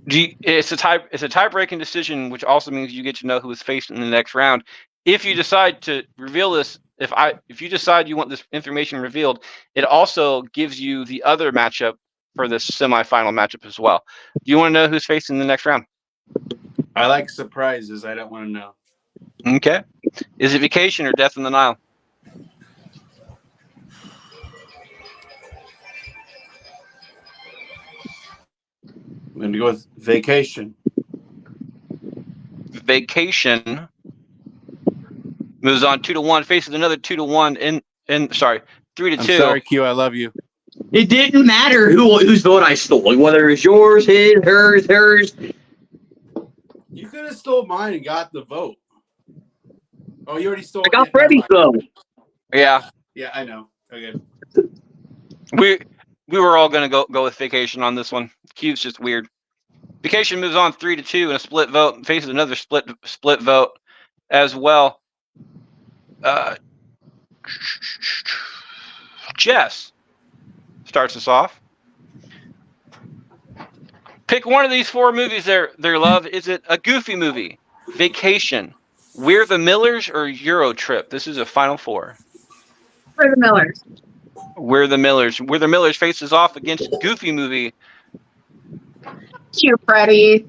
it's a tie-breaking decision, which also means you get to know who is facing in the next round. If you decide to reveal this, if you decide you want this information revealed, it also gives you the other matchup for this semifinal matchup as well. Do you want to know who's facing the next round?
I like surprises. I don't want to know.
Okay. Is it Vacation or Death on the Nile?
I'm going to go with Vacation.
Vacation moves on 2-1, faces another 2-1 in 3-2.
I'm sorry, Q. I love you.
It didn't matter whose vote I stole, whether it was yours, his, hers.
You could have stole mine and got the vote. Oh, you already stole.
I got Freddie's vote.
Yeah.
Yeah, I know. Okay.
We were all gonna go with Vacation on this one. Q's just weird. Vacation moves on 3-2 in a split vote and faces another split vote as well. Jess starts us off. Pick one of these four movies their love. Is it a Goofy movie, Vacation, We're the Millers, or Euro Trip? This is a final four.
For the Millers.
We're the Millers. We're the Millers faces off against Goofy movie.
Cute, Freddie.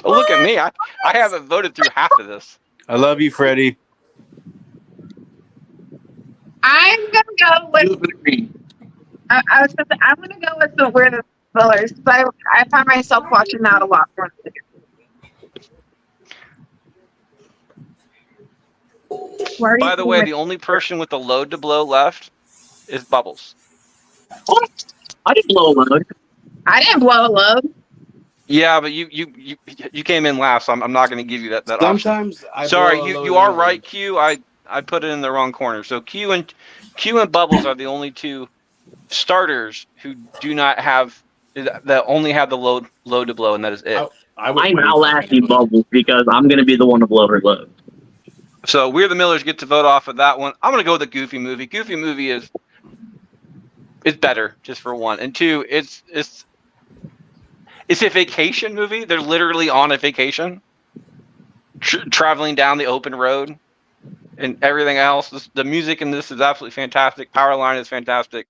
Oh, look at me. I haven't voted through half of this.
I love you, Freddie.
I'm gonna go with. I was gonna say, I'm gonna go with the We're the Millers, but I find myself watching that a lot more.
By the way, the only person with the load to blow left is Bubbles.
What? I didn't blow a load.
I didn't blow a load.
Yeah, but you came in last, so I'm not going to give you that
Sometimes
option. Sorry, you are right, Q. I put it in the wrong corner. So Q and Bubbles are the only two starters who do not have that only have the load to blow, and that is it.
I'm outlasting Bubbles because I'm going to be the one to blow her load.
So We're the Millers get to vote off of that one. I'm going to go with the Goofy movie. Goofy movie is better, just for one, and two, it's a vacation movie. They're literally on a vacation, traveling down the open road, and everything else. The music in this is absolutely fantastic. Powerline is fantastic.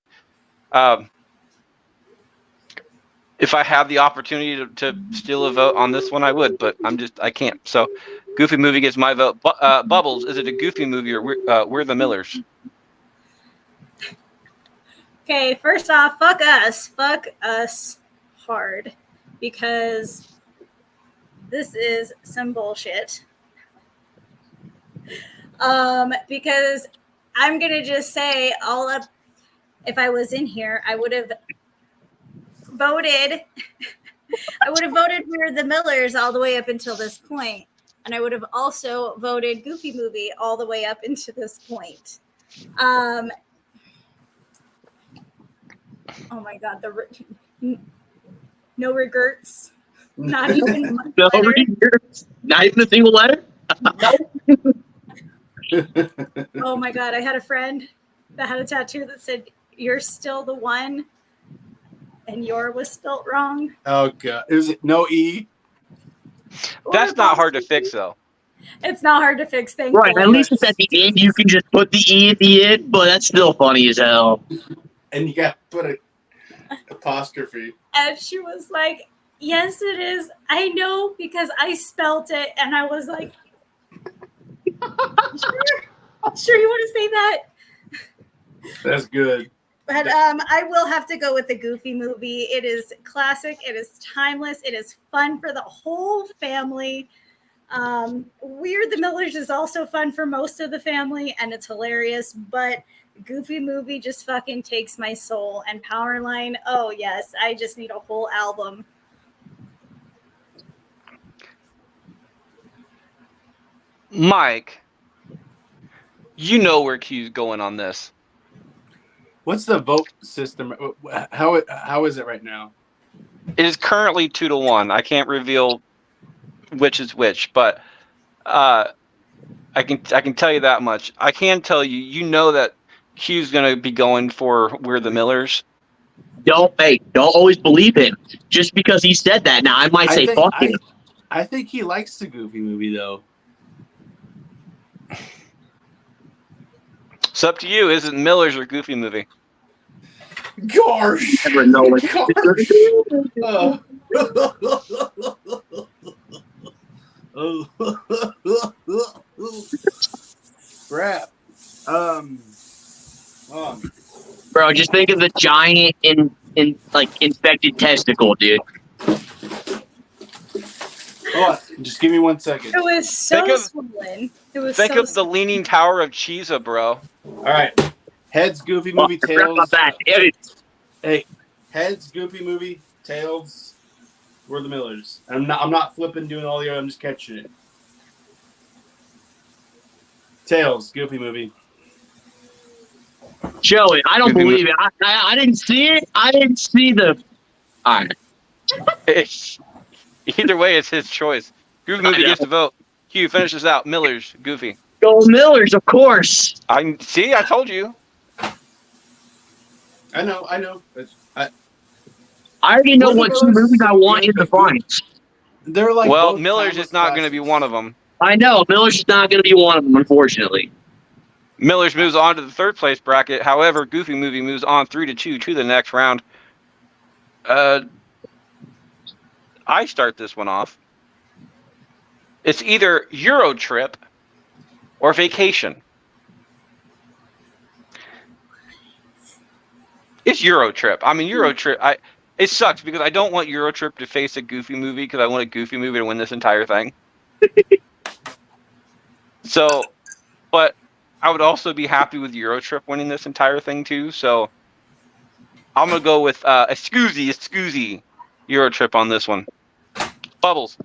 If I had the opportunity to steal a vote on this one, I would, but I can't. So, Goofy movie gets my vote. Bubbles, is it a Goofy movie or We're the Millers?
Okay, first off, fuck us hard, because this is some bullshit. Because I'm gonna just say if I was in here, I would have voted. I would have voted for the Millers all the way up until this point. and I would have also voted Goofy movie all the way up into this point. Oh my God, no regrets. Not even one
No
letter.
regrets. Not even a single letter.
Oh my God, I had a friend that had a tattoo that said, "You're still the one," and "your" was spelt wrong.
Oh god, is it no E?
That's not hard to fix, though.
It's not hard to fix, thankfully.
Right, at least it's at the end. You can just put the E at the end, but that's still funny as hell.
And you got to put an apostrophe.
And she was like, "Yes, it is. I know because I spelt it." And I was like, sure you want to say that?
That's good.
But I will have to go with the Goofy movie. It is classic. It is timeless. It is fun for the whole family. Weird the Millers is also fun for most of the family, and it's hilarious. But Goofy movie just fucking takes my soul. And Powerline, oh yes, I just need a whole album.
Mike, you know where Q's going on this.
What's the vote system? How is it right now?
It is currently 2-1. I can't reveal which is which, but I can tell you that much. I can tell you, you know that Q's going to be going for We're the Millers.
Don't always believe him. Just because he said that, now I might say fuck him.
I think he likes the Goofy movie though.
It's up to you. Is it Millers or Goofy movie?
Gosh.
Never know what
Crap.
Bro, just think of the giant infected testicle, dude.
Hold on, just give me 1 second.
It was so
Think of-
swollen. It was
Think
so
of the Leaning Tower of Cheesa, bro.
All right. Heads, Goofy movie,
I forgot
tails.
about that. Dude.
Hey, heads, Goofy movie, tails. We're the Millers. I'm not flipping, doing all the other. I'm just catching it. Tails, Goofy movie.
Joey, I don't
Goofy
believe it. I didn't see it. I didn't see the. All right.
Either way, it's his choice. Goofy movie gets the vote. Q, finish this out. Millers, Goofy.
Go Millers, of course.
I told you.
I know.
I already know what two movies I want in the finals.
They're like.
Well,
both
Millers
timeless
is not going to be
classics.
one of them.
I know Millers is not going to be one of them, unfortunately.
Millers moves on to the third place bracket. However, Goofy movie moves on 3-2 to the next round. I start this one off. It's either Euro Trip or Vacation. It's Euro Trip. I mean, Euro Trip. It sucks because I don't want Euro Trip to face a Goofy movie because I want a Goofy movie to win this entire thing. So, but I would also be happy with Euro Trip winning this entire thing too. So, I'm gonna go with Excuse Euro Trip on this one. Bubbles,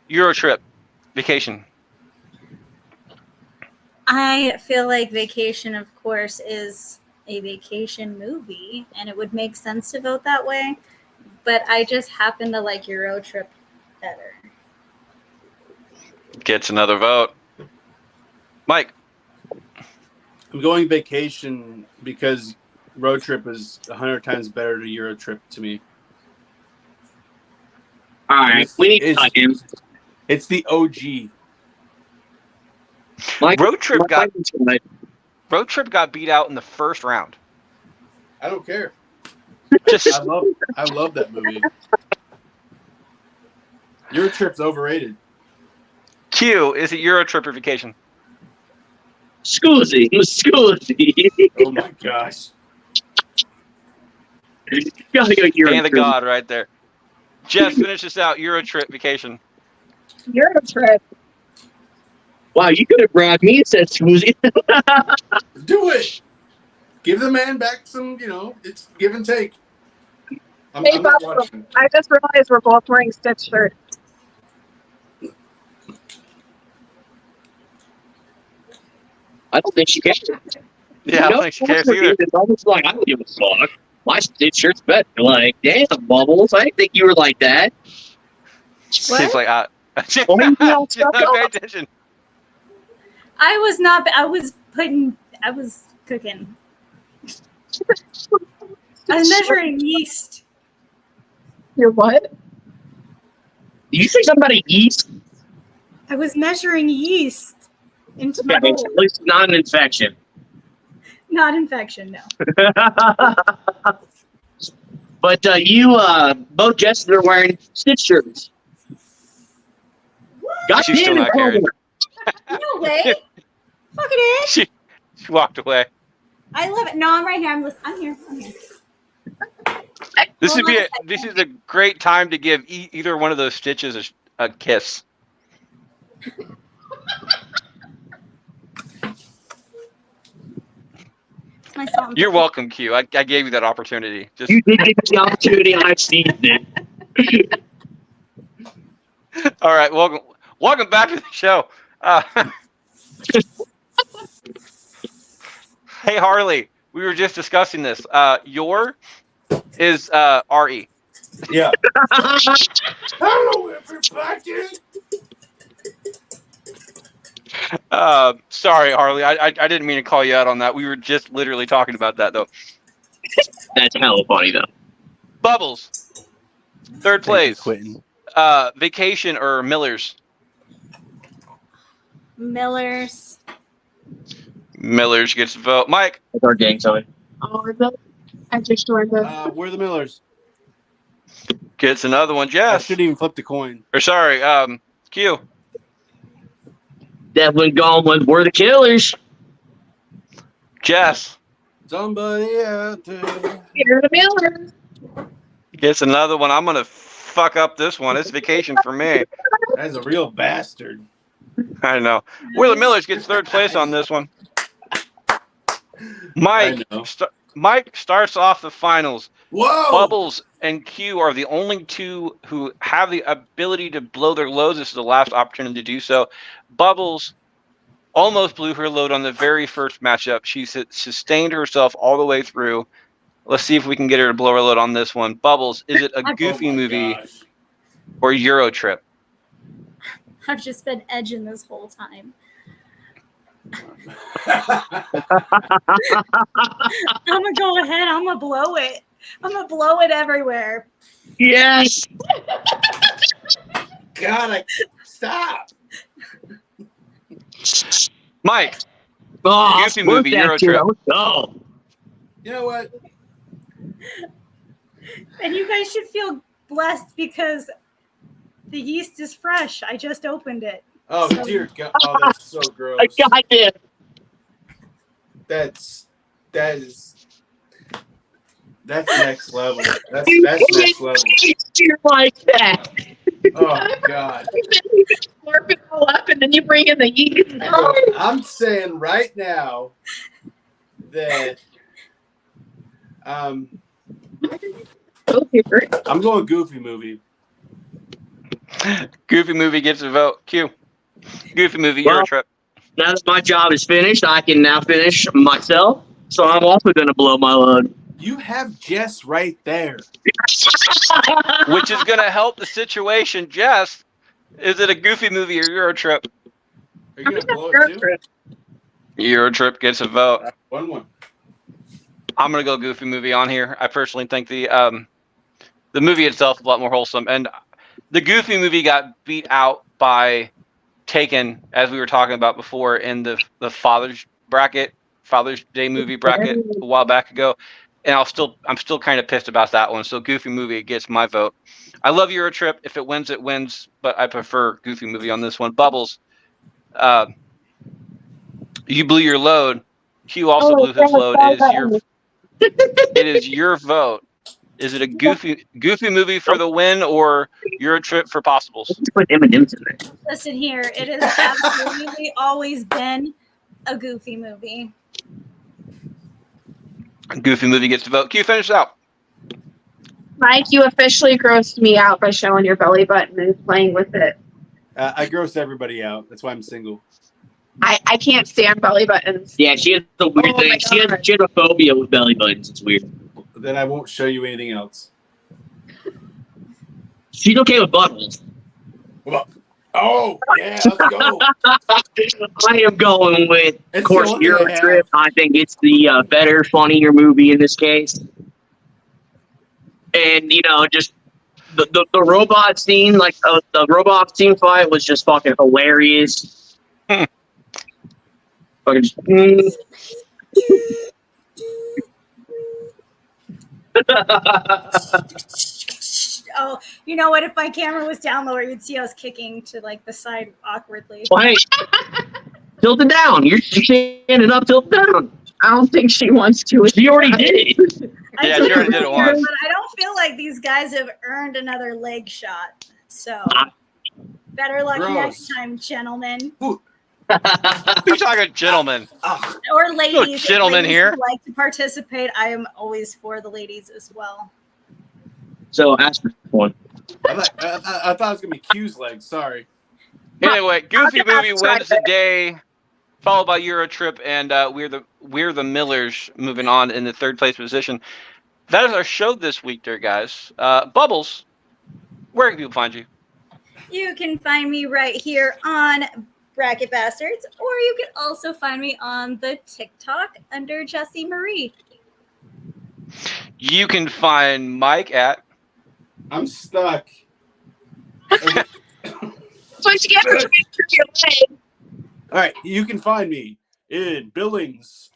Euro Trip, Vacation.
I feel like Vacation, of course, is a vacation movie, and it would make sense to vote that way. But I just happen to like Euro Trip better.
Gets another vote. Mike.
I'm going Vacation because Road Trip is 100 times better than Euro Trip to me.
All right, we need to cut him.
It's the OG.
Road Trip got beat out in the first round.
I don't care.
Just
I love that movie. Euro Trip's overrated.
Q, is it Euro Trip or Vacation?
Scusi.
Oh my gosh.
Gotta go Euro
Hand of
Trip.
God right there. Jeff, finish this out. Euro Trip, Vacation.
Euro Trip.
Wow, you could have grabbed me and said Scusi.
Do it. Give the man back some, it's give and take. I'm
Hey,
not
Bob,
watching.
I just realized we're both wearing Stitch shirts.
I don't think she cares.
Yeah, I don't think she cares either.
Bubbles like, I don't give a fuck. My stitch shirt's better. Like, damn, Bubbles, I didn't think you were like that.
She's like, she's
Why you all
not
stuck
paying
up?
attention.
I was not. I was cooking. I was measuring yeast.
You're what?
Did you say something about a yeast?
I was measuring yeast into my
Okay,
bowl.
at least not an infection.
Not infection, no.
But you, both Jess's are wearing stitch shirts. God
She's still
damn
not
it,
caring.
No way. Fucking it.
She walked away.
I love it. No, I'm right here. I'm here.
This
Hold
would be
on
this is a great time to give either one of those stitches a kiss.
It's my song.
You're welcome, Q. I gave you that opportunity. Just
You did get the opportunity, I've seen it.
all right. Welcome back to the show. Hey Harley, we were just discussing this. Your is RE.
Yeah. Hello, everybody.
Sorry, Harley. I didn't mean to call you out on that. We were just literally talking about that though.
That's hella funny, though.
Bubbles. Third place.
Quitting.
Vacation or Miller's?
Miller's.
Miller's gets a vote. Mike.
That's our gang, sorry.
I just joined the.
We're the Millers.
Gets another one.
I
Jess.
shouldn't even flip the coin.
Or sorry, Q.
Definitely going with We're the Killers.
Jess.
Somebody out there.
You're the Miller.
Gets another one. I'm going to fuck up this one. It's vacation for me.
That's a real bastard.
I know. Wheeler Millers gets third place on this one. Mike.
I know.
Mike starts off the finals.
Whoa!
Bubbles and Q are the only two who have the ability to blow their loads. This is the last opportunity to do so. Bubbles almost blew her load on the very first matchup. She sustained herself all the way through. Let's see if we can get her to blow her load on this one. Bubbles, is it a Goofy movie or Euro Trip?
I've just been edging this whole time. I'm gonna go ahead. I'm gonna blow it. I'm gonna blow it everywhere.
Yes.
God, stop.
Mike.
Oh,
Goofy movie, Euro Trip.
Oh.
You know what?
And you guys should feel blessed because the yeast is fresh. I just opened it.
Oh, dear God. Oh, that's so gross.
I got it.
That's next level. That's next level.
You're like that.
Oh, God.
You just slurp it all up and then you bring in the yeast.
I'm saying right now that I'm going Goofy movie.
Goofy movie gets a vote. Q. Goofy movie, Euro Trip.
Now that my job is finished, I can now finish myself. So I'm also going to blow my load.
You have Jess right there.
Which is going to help the situation. Jess, is it a Goofy movie or Euro Trip?
Are you going to blow it too?
Euro Trip gets a vote.
1-1.
I'm going to go Goofy movie on here. I personally think the movie itself is a lot more wholesome. And the Goofy movie got beat out by Taken, as we were talking about before, in the Father's Day movie bracket a while back ago. And I'm still kind of pissed about that one. So Goofy movie gets my vote. I love Euro Trip. If it wins, it wins. But I prefer Goofy movie on this one. Bubbles, you blew your load. Q also blew his load. It is your vote. Is it a Goofy movie for the win or Euro Trip for possibles?
Let's put M&M's in there.
Listen here, it has absolutely always been a Goofy movie.
Goofy movie gets to vote. Q, finish out.
Mike, you officially grossed me out by showing your belly button and playing with it.
I gross everybody out. That's why I'm single.
I can't stand belly buttons.
Yeah, she has the weird
Oh my
thing. She has
God.
a phobia with belly buttons. It's weird.
Then I won't show you anything else.
She's okay with buttholes.
Oh, yeah, let's go.
I am going with, of
It's
course,
the only
Euro
I have.
Trip. I think it's the better, funnier movie in this case. And, just the robot scene, like the robot scene fight was just fucking hilarious. Fucking just,
Oh, you know what? If my camera was down lower, you'd see us kicking to like the side awkwardly.
Why? Tilt it down. You're standing up, tilt it down.
I don't think she wants to.
She already did it.
I
Yeah,
do
she already did it once.
But I don't feel like these guys have earned another leg shot. So better luck
Gross.
next time, gentlemen.
Who's talking gentlemen?
Or ladies. If
gentlemen
ladies
here.
would like to participate. I am always for the ladies as well.
So ask for one.
I thought it was going to be Q's legs. Sorry.
Anyway, Goofy
get that
Movie
started.
wins the day, followed by Euro Trip, and We're the Millers moving on in the third place position. That is our show this week, dear guys. Bubbles, where can people find you?
You can find me right here on Bracket Bastards, or you can also find me on the TikTok under Jessie Marie.
You can find Mike at
I'm stuck.
That's what you get for trying to turn your leg.
All right, you can find me in Billings,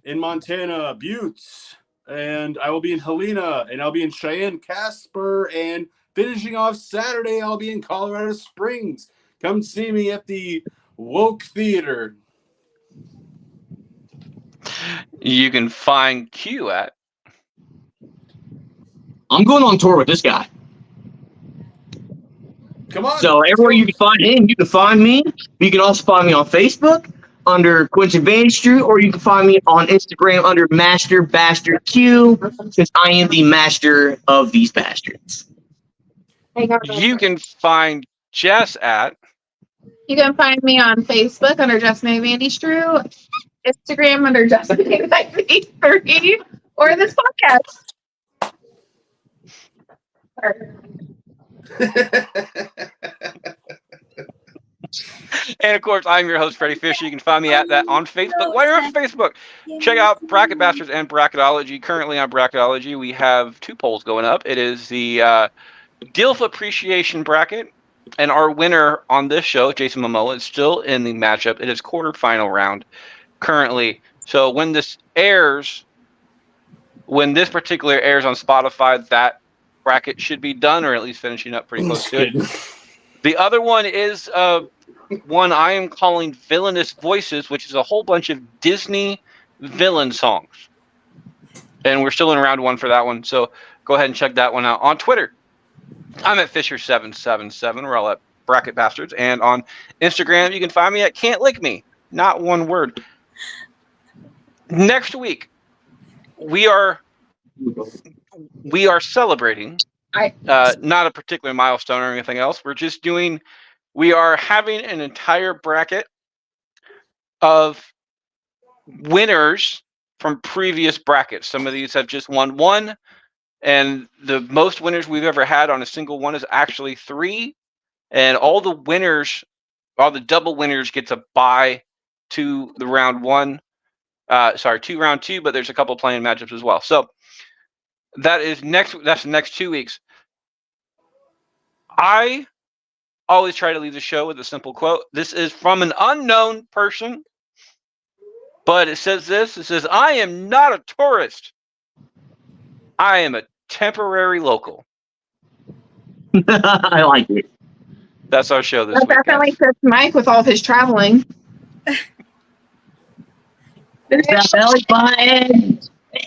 in Montana, Buttes, and I will be in Helena, and I'll be in Cheyenne, Casper, and finishing off Saturday, I'll be in Colorado Springs. Come see me at the Woke Theater.
You can find Q at
I'm going on tour with this guy.
Come on.
So everywhere you can find him, you can find me. You can also find me on Facebook under Quincy Bannister, or you can find me on Instagram under Master Bastard Q, since I am the master of these bastards.
You can find Jess at
You can find me on Facebook under Just May Vandy Strew, Instagram under Just May 93, or this podcast.
and of course I'm your host Freddie Fisher. You can find me at that on Facebook. While you're on Facebook, check out Bracket Bastards and Bracketology. Currently on Bracketology, we have 2 polls going up. It is the DILF Appreciation Bracket, and our winner on this show, Jason Momoa, is still in the matchup. It is quarterfinal round currently. So when this particular airs on Spotify, that bracket should be done, or at least finishing up pretty close to it. The other one is one I am calling Villainous Voices, which is a whole bunch of Disney villain songs. And we're still in round 1 for that one, so go ahead and check that one out. On Twitter, I'm at Fisher777. We're all at Bracket Bastards. And on Instagram, you can find me at Can't Lick Me. Not one word. Next week, we are celebrating not a particular milestone or anything else. We are having an entire bracket of winners from previous brackets. Some of these have just won 1, and the most winners we've ever had on a single one is actually 3. And all the double winners get to bye to the round 1. To round 2, but there's a couple playing matchups as well. So that's the next 2 weeks. I always try to leave the show with a simple quote. This is from an unknown person, but it says this. It says, "I am not a tourist. I am a temporary local."
I like it.
That's our show this
That
week.
definitely fits Mike with all of his traveling.
That belly button.